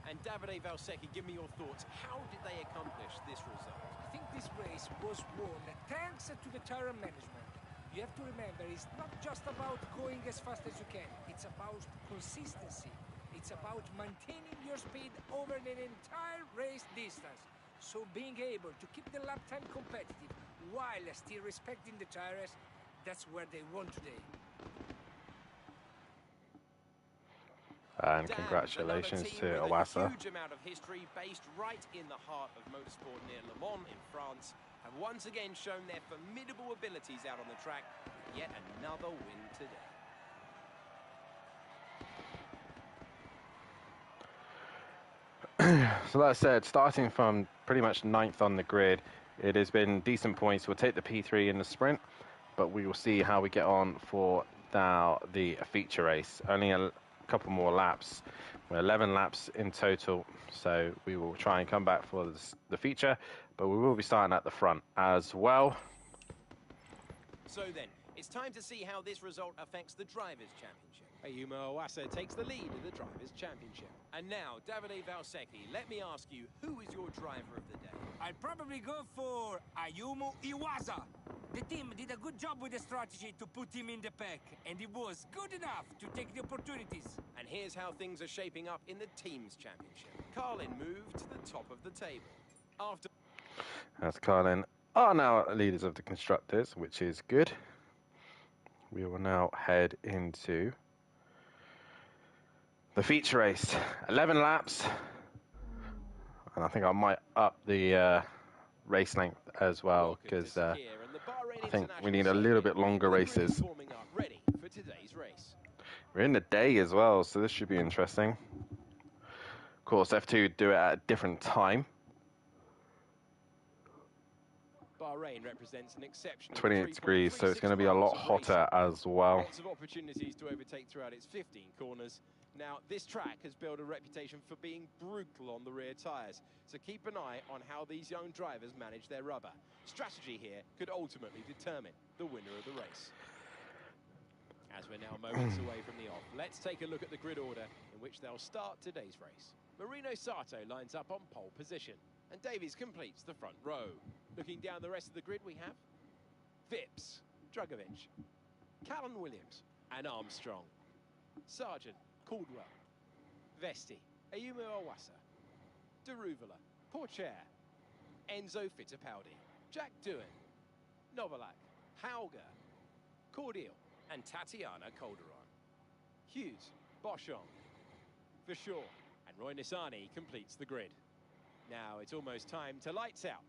And Davide Valsecchi, give me your thoughts. How did they accomplish this result? I think this race was won thanks to the tire management. You have to remember, it's not just about going as fast as you can. It's about consistency. It's about maintaining your speed over an entire race distance. So being able to keep the lap time competitive while still respecting the tires, that's where they won today. And congratulations to Yuasa. A huge amount of history based right in the heart of motorsport near Le Mans in France, have once again shown their formidable abilities out on the track. Yet another win today. So that said, starting from pretty much 9th on the grid, it has been decent points. We'll take the P3 in the sprint, but we will see how we get on for now the feature race. Only a couple more laps. We're 11 laps in total, so we will try and come back for the feature, but we will be starting at the front as well. So then, it's time to see how this result affects the Drivers' Championship. Ayumu Iwasa takes the lead in the Drivers' Championship. And now, Davide Valsecchi, let me ask you, who is your driver of the day? I'd probably go for Ayumu Iwasa. The team did a good job with the strategy to put him in the pack, and he was good enough to take the opportunities. And here's how things are shaping up in the Teams' Championship. Carlin moved to the top of the table. After... As Carlin are now leaders of the Constructors, which is good. We will now head into the feature race. 11 laps. And I think I might up the race length as well, Welcome to because Sakir and the Bahrain I think we International need a little bit Circuit, longer with the grid races. forming up ready for today's race. We're in the day as well, so this should be interesting. Of course, F2 do it at a different time. Bahrain represents an exceptional 28 degrees, so it's going to be a lot hotter as well. Lots of opportunities to overtake throughout its 15 corners. Now, this track has built a reputation for being brutal on the rear tyres, so keep an eye on how these young drivers manage their rubber. Strategy here could ultimately determine the winner of the race. As we're now moments away from the off, let's take a look at the grid order in which they'll start today's race. Marino Sato lines up on pole position, and Davies completes the front row. Looking down the rest of the grid, we have Vips, Drugovic, Callan Williams, and Armstrong, Sargent, Caldwell, Vesti, Ayumu Awasa, Deruvala, Porcher, Enzo Fittipaldi, Jack Doohan, Novalak, Hauger, Cordial, and Tatiana Calderon. Hughes, Boschon, Vishaw, and Roy Nissani completes the grid. Now it's almost time to lights out,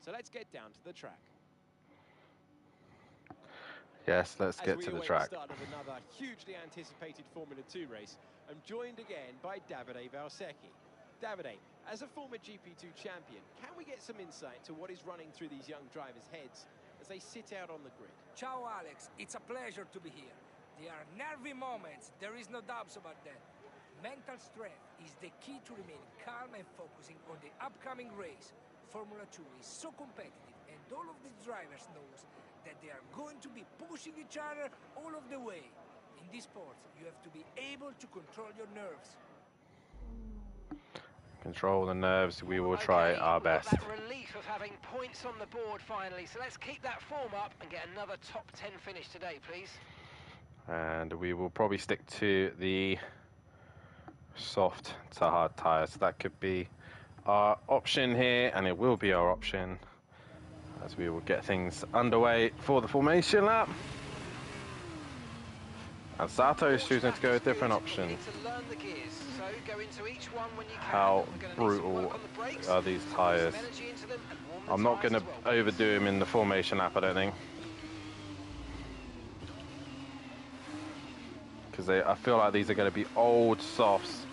so let's get down to the track. Yes, let's get to the track. As we await the start of another hugely anticipated Formula 2 race, I'm joined again by Davide Valsecchi. Davide, as a former GP2 champion, can we get some insight to what is running through these young drivers' heads as they sit out on the grid? Ciao, Alex. It's a pleasure to be here. There are nervy moments, there is no doubts about that. Mental strength is the key to remain calm and focusing on the upcoming race. Formula 2 is so competitive, and all of these drivers knows that they are going to be pushing each other all of the way. In this sport, you have to be able to control your nerves. Control the nerves, we will try our best. That relief of having points on the board finally, so let's keep that form up and get another top 10 finish today, please. And we will probably stick to the soft to hard tyres. That could be our option here, and it will be our option as we will get things underway for the formation lap. And Sato is choosing to go a different option. How brutal are these tyres? I'm not going to overdo him in the formation lap, I don't think. Because I feel like these are going to be old softs.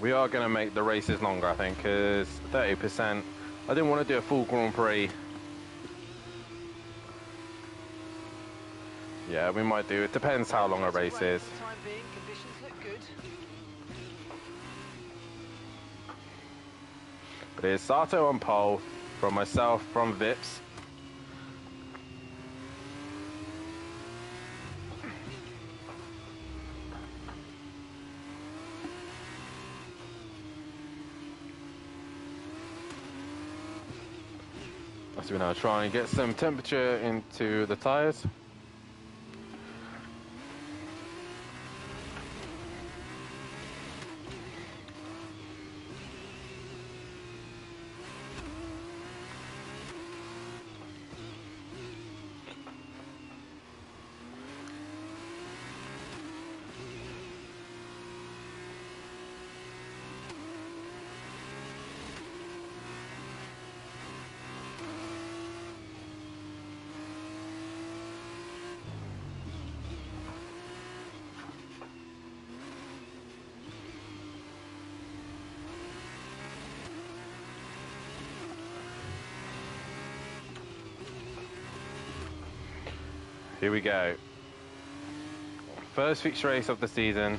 We are going to make the races longer, I think, because 30%. I didn't want to do a full Grand Prix. Yeah, we might do. It depends how long a race is. But here's Sato on pole, from myself, from Vips. So we now try and get some temperature into the tyres. Here we go. First fixed race of the season.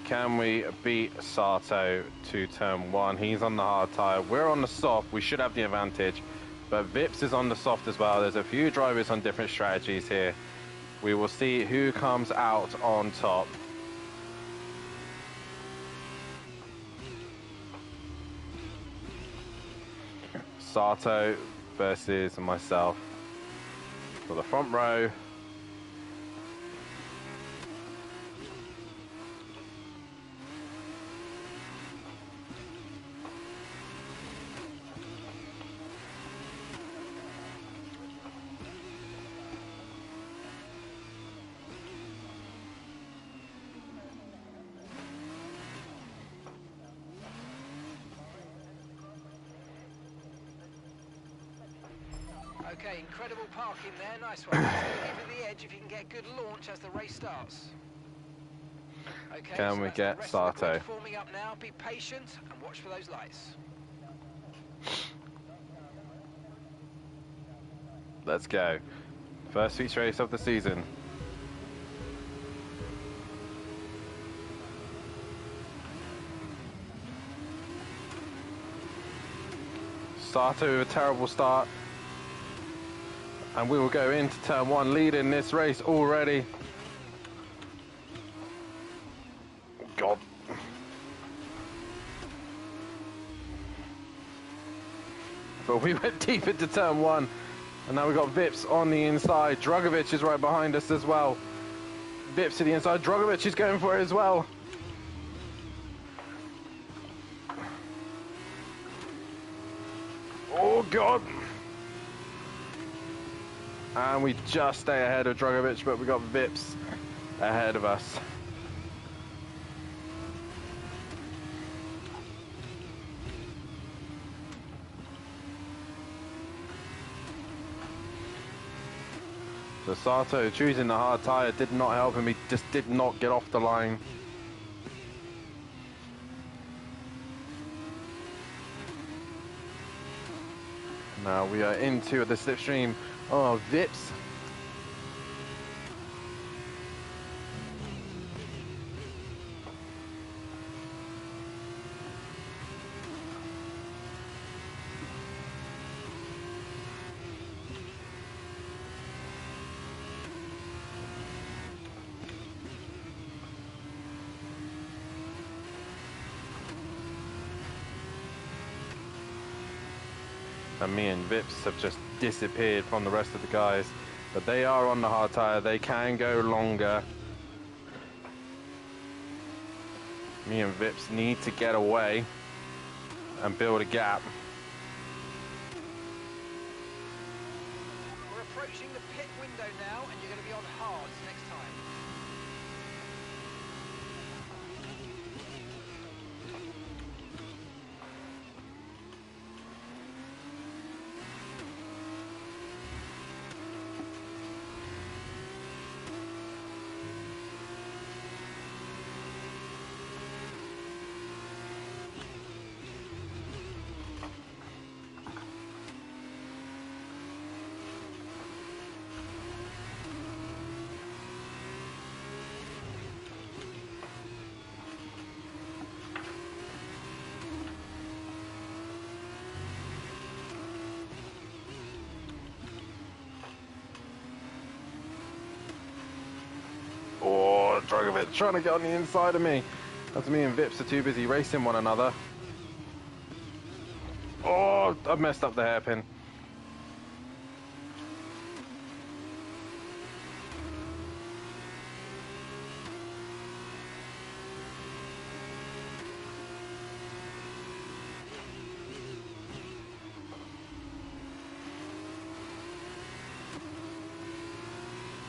Can we beat Sato to turn one? He's on the hard tyre. We're on the soft. We should have the advantage. But Vips is on the soft as well. There's a few drivers on different strategies here. We will see who comes out on top. Sato versus myself for the front row. Okay, incredible parking there. Nice one. It's going to give you the edge if you can get a good launch as the race starts. Okay, Can so we that's get the rest of the Sato? grid forming up now. Be patient and watch for those lights. Let's go. First feature race of the season. Sato with a terrible start. And we will go into turn one, leading this race already. God. But we went deep into turn one. And now we've got Vips on the inside. Drugovic is right behind us as well. Vips to the inside. Drugovic is going for it as well. Oh, God. And we just stay ahead of Drugovic, but we got Vips ahead of us. So Sato choosing the hard tyre did not help him. He just did not get off the line. Now we are into the slipstream of Vips. And me and Vips have just disappeared from the rest of the guys. But they are on the hard tyre. They can go longer. Me and Vips need to get away and build a gap. We're approaching the pit window now, and you're going to be on hards next time. Oh, Drugovic trying to get on the inside of me. That's me and Vips are too busy racing one another. Oh, I've messed up the hairpin.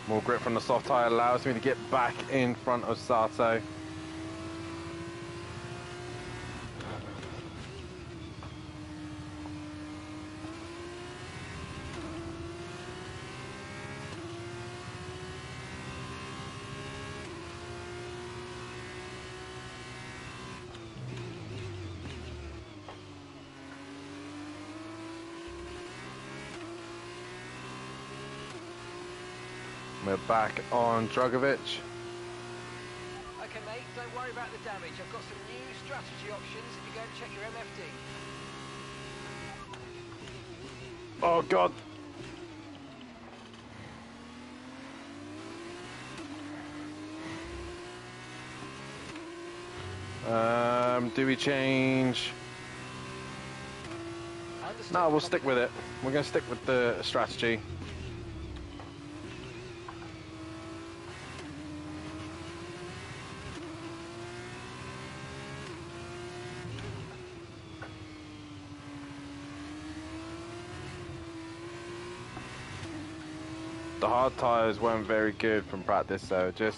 More grip from the soft tyre allows me to get back in front of Sato. We're back on Drugovic. Okay, mate, don't worry about the damage. I've got some new strategy options if you go and check your MFD. Oh, God. Do we change? No, we'll stick with it. We're going to stick with the strategy. The hard tyres weren't very good from practice, so just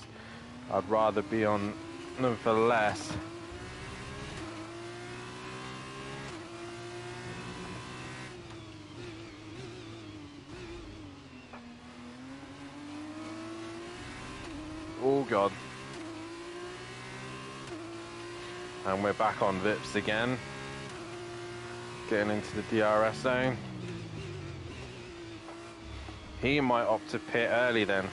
I'd rather be on them for less. Oh God. And we're back on Vips again. Getting into the DRS zone. He might opt to pit early then.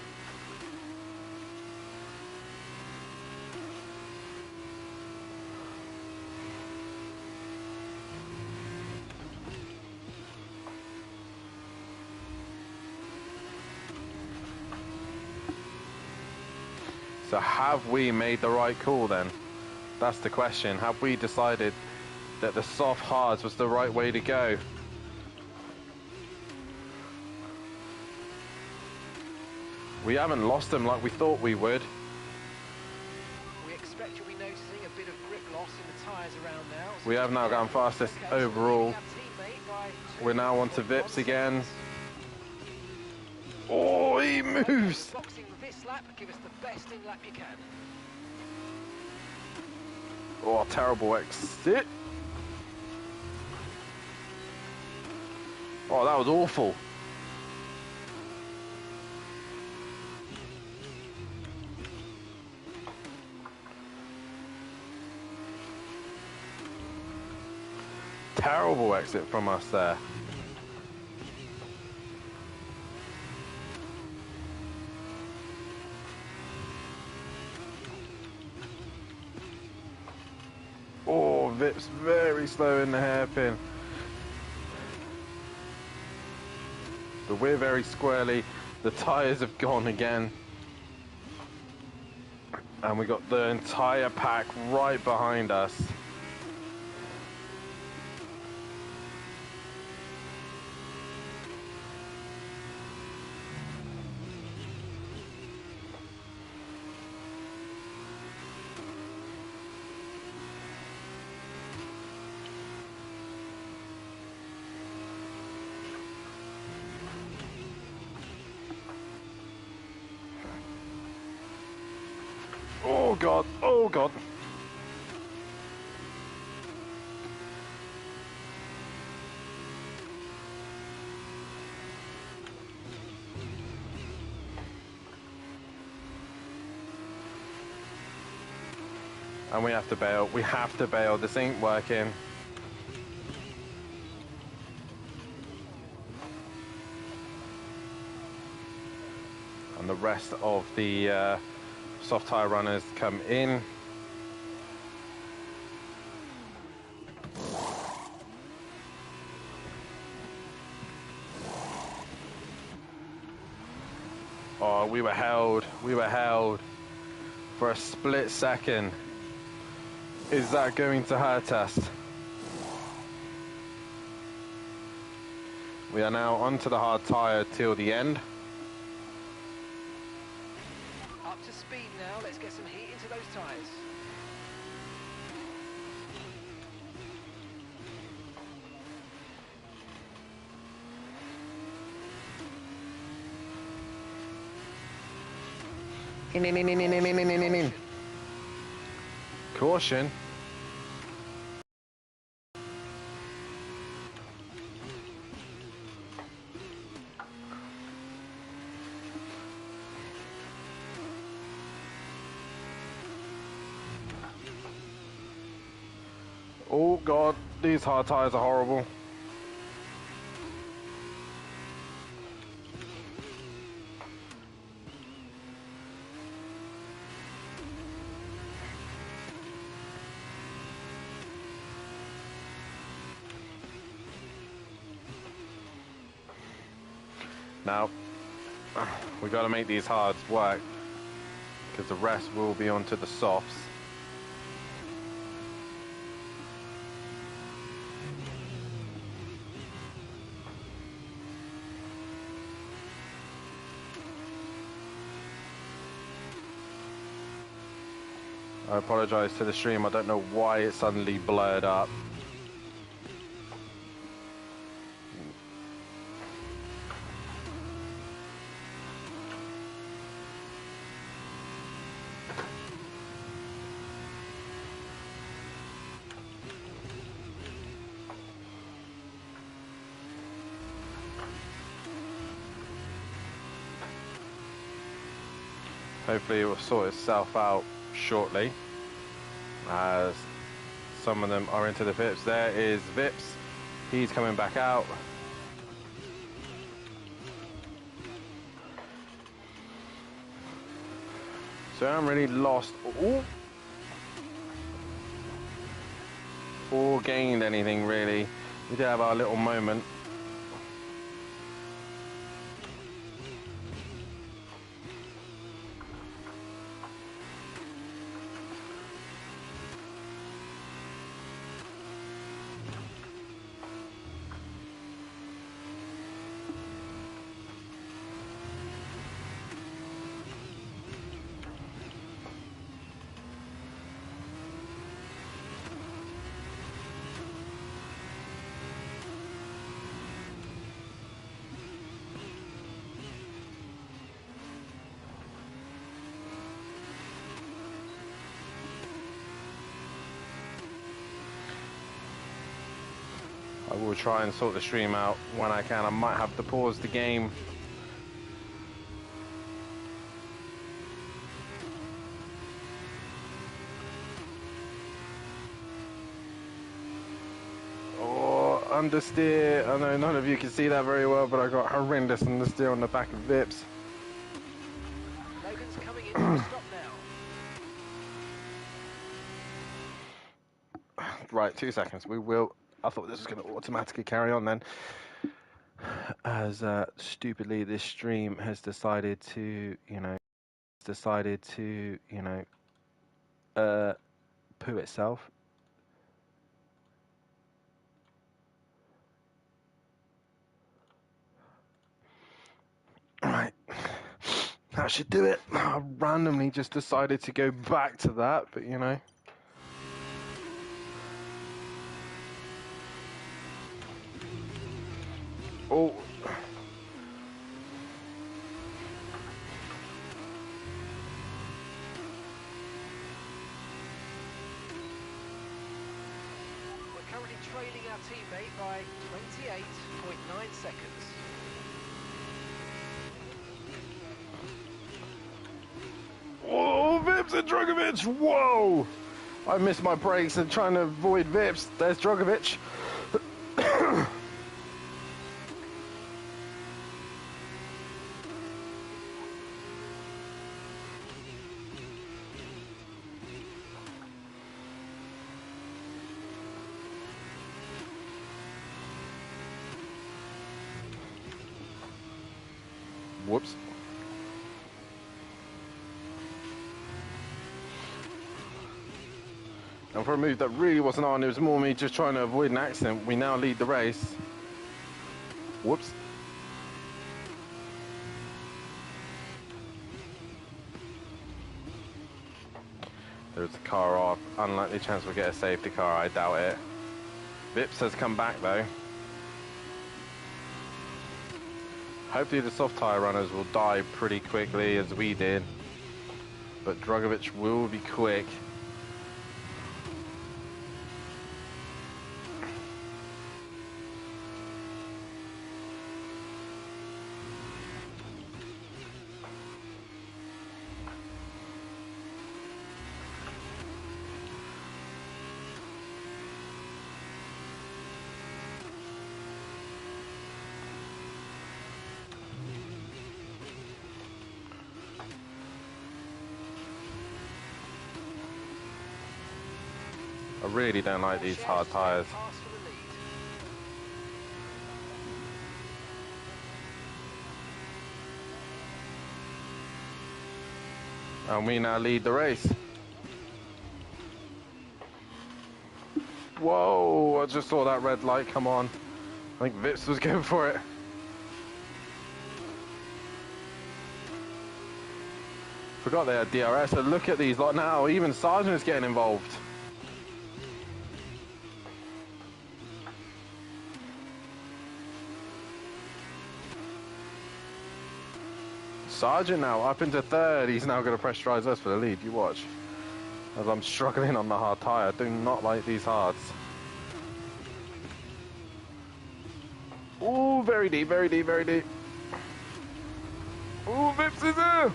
So have we made the right call then? That's the question. Have we decided that the soft hards was the right way to go? We haven't lost them like we thought we would. We expect you'll be noticing a bit of grip loss in the tyres around now. So We have now gone fastest overall. We're now on to Vips again. Oh, he moves! Boxing this lap, give us the best in lap you can. Oh, terrible exit. Oh, that was awful. Terrible exit from us there. Oh, Vip's very slow in the hairpin. But we're very squarely. The tyres have gone again. And we got the entire pack right behind us. Oh God, oh God. And we have to bail, we have to bail, this ain't working. And the rest of the soft tire runners come in. Oh, we were held for a split second. Is that going to hurt us? We are now onto the hard tire till the end. Up to speed now, let's get some heat into those tyres. Caution. Oh God, these hard tires are horrible. Now, we got to make these hards work because the rest will be onto the softs. I apologize to the stream, I don't know why it suddenly blurred up. Hopefully it will sort itself out shortly, as some of them are into the pits. There is Vips. He's coming back out. So I haven't really lost or gained anything really. We did have our little moment. I will try and sort the stream out when I can. I might have to pause the game. Oh, understeer. I know none of you can see that very well, but I got horrendous understeer on the back of Vips. Logan's coming in to stop now. Right, 2 seconds. We will. I thought this was going to automatically carry on then, as stupidly this stream has decided to, poo itself. Right, that should do it. I randomly just decided to go back to that, but you know. Oh. We're currently trailing our teammate by 28.9 seconds. Oh, Vips and Drogovic! Whoa! I missed my brakes and trying to avoid Vips. There's Drogovic. Whoops. And for a move that really wasn't on, it was more me just trying to avoid an accident. We now lead the race. Whoops. There's a car off. Unlikely chance we'll get a safety car, I doubt it. Vips has come back though. Hopefully the soft tyre runners will die pretty quickly as we did. But Drogovic will be quick. I really don't like these hard tyres. And we now lead the race. Whoa, I just saw that red light come on. I think Vips was going for it. Forgot they had DRS, so look at these lot now, even Sargent is getting involved. Sargent now up into third. He's now going to pressurize us for the lead. You watch. As I'm struggling on the hard tyre. I do not like these hards. Ooh, very deep, very deep, very deep. Ooh, Vips is there.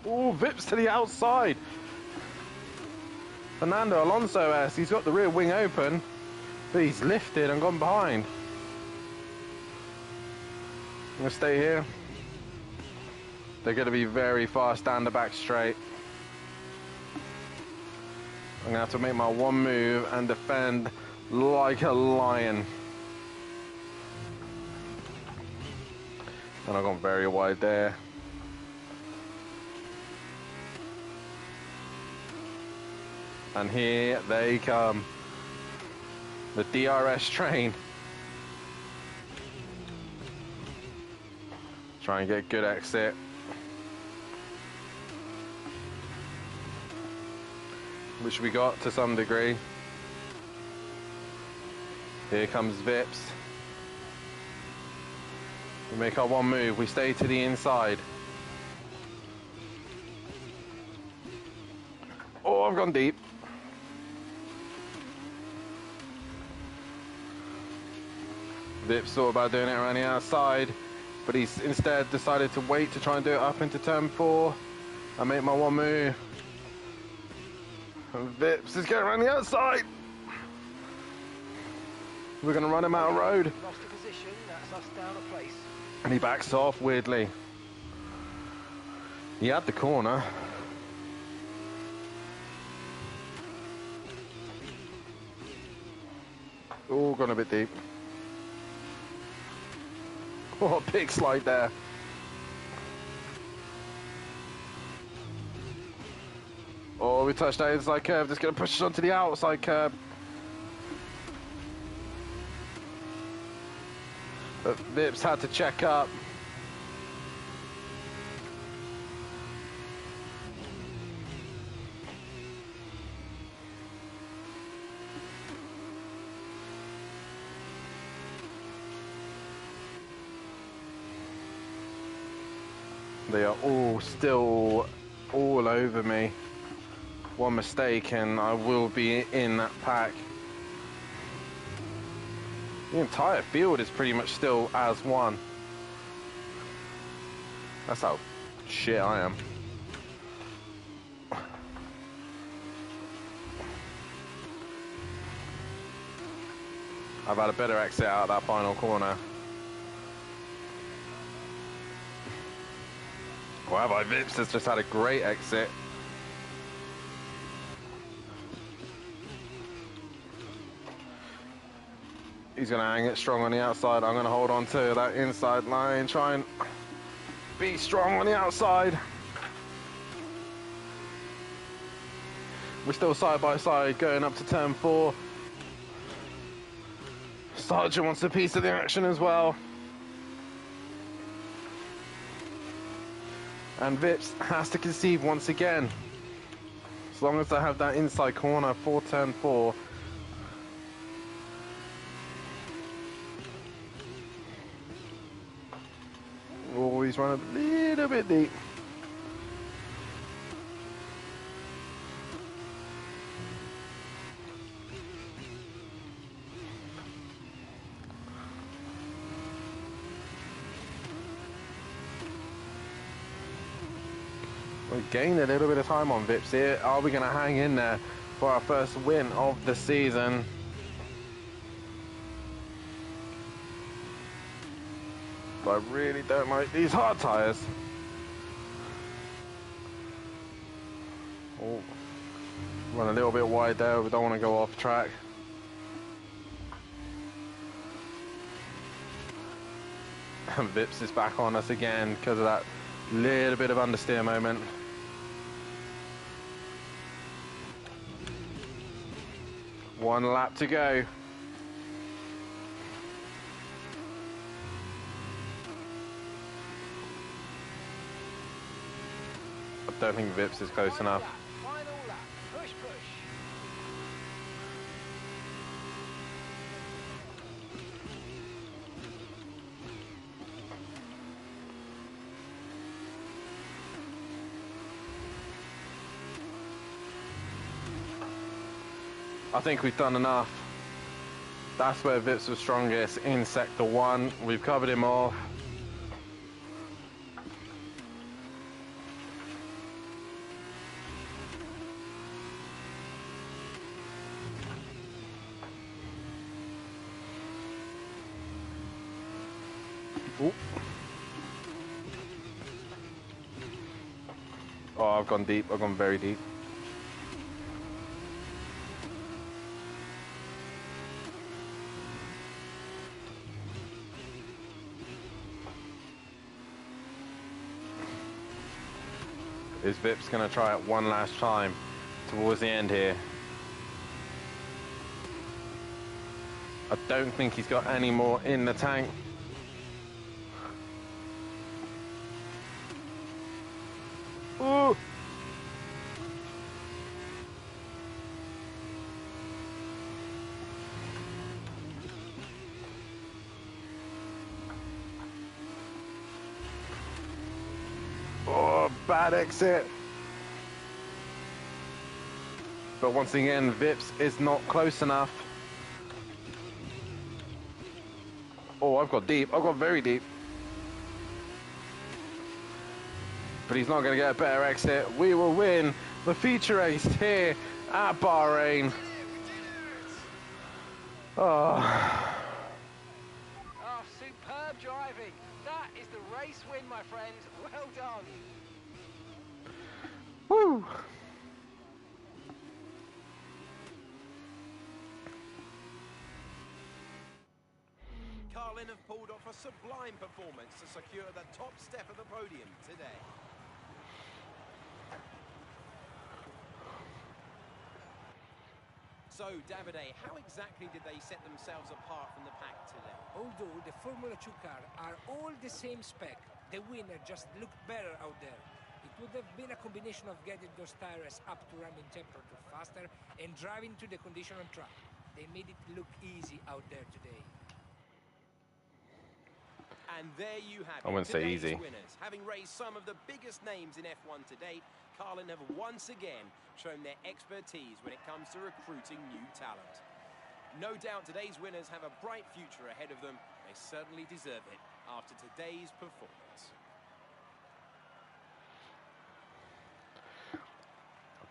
Oh, Vips to the outside. Fernando Alonso he's got the rear wing open, but he's lifted and gone behind. I'm going to stay here. They're going to be very fast down the back straight. I'm going to have to make my one move and defend like a lion. And I've gone very wide there. And here they come. The DRS train. Try and get a good exit. Which we got to some degree. Here comes Vips. We make our one move, we stay to the inside. Oh, I've gone deep. Vips thought about doing it around the outside, but he's instead decided to wait to try and do it up into turn 4. I make my one move. And Vips is getting around the outside. We're going to run him out of road. Lost a position, that's us down a place. And he backs off weirdly. He had the corner. Oh, gone a bit deep. Oh, a big slide there. Oh, we touched that inside curve. Just going to push us onto the outside curve. But Vips had to check up. They are all still all over me. One mistake and I will be in that pack. The entire field is pretty much still as one. That's how shit I am. I've had a better exit out of that final corner. Wow, Vips has just had a great exit. He's going to hang it strong on the outside. I'm going to hold on to that inside line, try and be strong on the outside. We're still side by side going up to turn 4. Sargent wants a piece of the action as well. And Vips has to concede once again. As long as I have that inside corner for turn 4. Oh, he's running a little bit deep. We gained a little bit of time on Vips here. Are we going to hang in there for our first win of the season? But I really don't like these hard tyres. Oh, run a little bit wide there. We don't want to go off track. And Vips is back on us again because of that little bit of understeer moment. One lap to go. I don't think Vips is close enough. Final lap. Push, push. I think we've done enough. That's where Vips was strongest, in sector 1. We've covered him off. Ooh. Oh, I've gone deep. I've gone very deep. Is Vip's going to try it one last time towards the end here? I don't think he's got any more in the tank. Ooh! Oh, bad exit. But once again, Vips is not close enough. Oh, I've got deep. I've got very deep. But he's not going to get a better exit. We will win the feature race here at Bahrain. Oh. Oh, superb driving. That is the race win, my friends. Well done. Woo! Carlin have pulled off a sublime performance to secure the top step of the podium today. So, Davide, how exactly did they set themselves apart from the pack today? Although the Formula 2 cars are all the same spec, the winner just looked better out there. It would have been a combination of getting those tires up to running temperature faster and driving to the condition on track. They made it look easy out there today. And there you have it. I wouldn't say Today's easy. winners, having raised some of the biggest names in F1 to date, Carlin have once again shown their expertise when it comes to recruiting new talent. No doubt today's winners have a bright future ahead of them. They certainly deserve it after today's performance.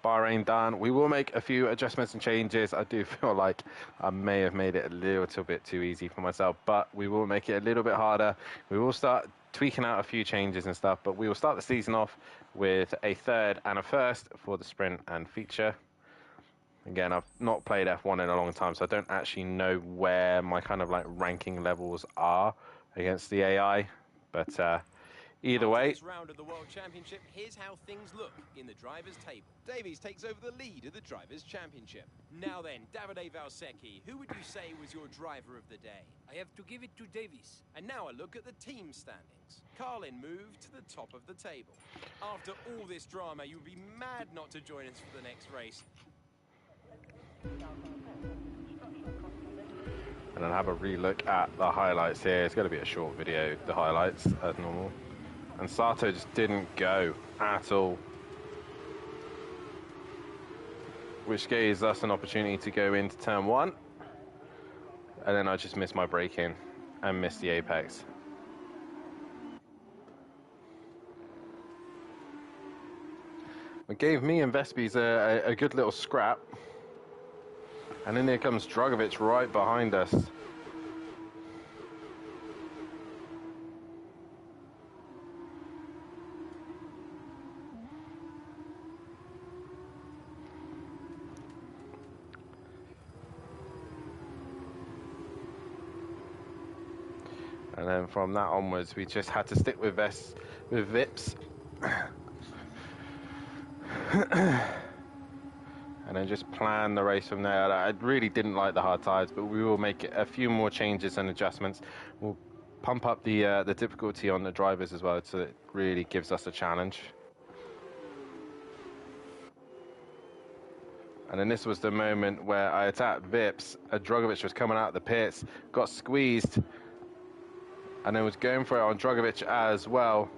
Bahrain done. We will make a few adjustments and changes. I do feel like I may have made it a little bit too easy for myself, but we will make it a little bit harder. We will start tweaking out a few changes and stuff, but we will start the season off with a third and a first for the sprint and feature. Again, I've not played F1 in a long time, so I don't actually know where my kind of like ranking levels are against the AI, but either way. After this round of the World Championship, here's how things look in the drivers' table. Davies takes over the lead of the drivers' championship. Now then, Davide Valsecchi, who would you say was your driver of the day? I have to give it to Davies. And now a look at the team standings. Carlin moved to the top of the table. After all this drama, you'd be mad not to join us for the next race. And then have a relook at the highlights here. It's going to be a short video, the highlights, as normal. And Sato just didn't go at all, which gives us an opportunity to go into turn one. And then I just missed my braking and missed the apex. It gave me and Vespies a good little scrap. And then here comes Dragovic right behind us. And then from that onwards, we just had to stick with Vips. And then just plan the race from there. I really didn't like the hard tyres, but we will make a few more changes and adjustments. We'll pump up the difficulty on the drivers as well, so it really gives us a challenge. And then this was the moment where I attacked Vips. Dragovic was coming out of the pits, got squeezed, and then was going for it on Dragovic as well.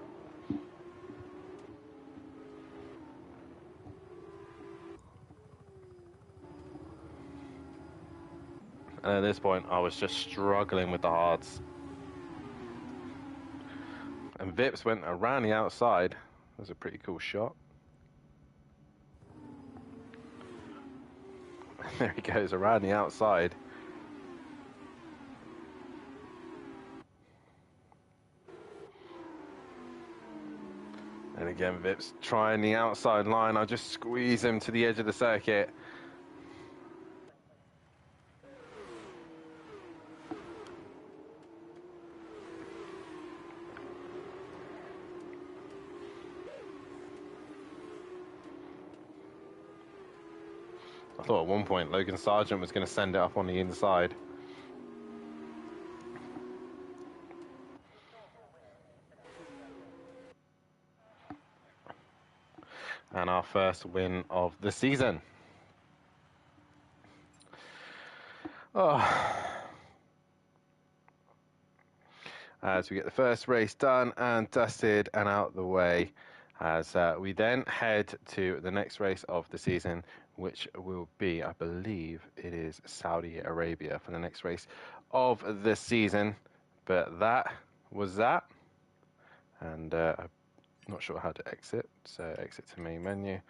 And at this point, I was just struggling with the hards. And Vips went around the outside. That was a pretty cool shot. There he goes, around the outside. And again, Vips trying the outside line. I'll just squeeze him to the edge of the circuit. I thought at one point Logan Sargent was going to send it up on the inside. And our first win of the season. Oh. As we get the first race done and dusted and out the way, as we then head to the next race of the season, which will be, I believe it is Saudi Arabia for the next race of the season. But that was that. And I'm not sure how to exit, so exit to main menu.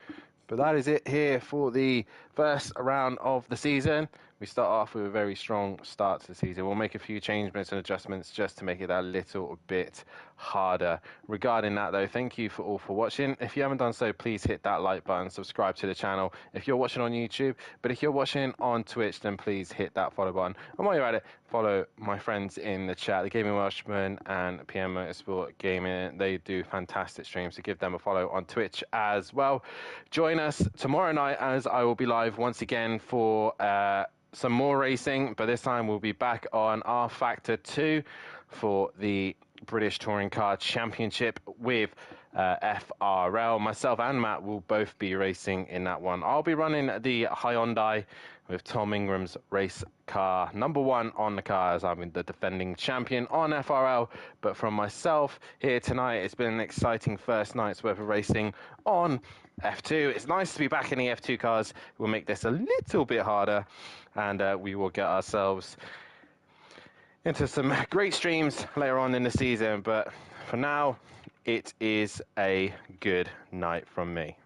But that is it here for the first round of the season. We start off with a very strong start to the season. We'll make a few changements and adjustments just to make it a little bit harder. Regarding that though, thank you all for watching. If you haven't done so, please hit that like button, subscribe to the channel if you're watching on YouTube. But if you're watching on Twitch, then please hit that follow button. And while you're at it, follow my friends in the chat, the Gaming Welshman and PM Motorsport Gaming. They do fantastic streams, so give them a follow on Twitch as well. Join us tomorrow night as I will be live once again for some more racing, but this time we'll be back on R Factor 2 for the British Touring Car Championship with FRL. Myself and Matt will both be racing in that one. I'll be running the Hyundai with Tom Ingram's race car #1 on the car, as I'm the defending champion on FRL. But from myself here tonight, it's been an exciting first night's worth of racing on F2. It's nice to be back in the F2 cars. We'll make this a little bit harder, and we will get ourselves into some great streams later on in the season. But for now, it is a good night from me.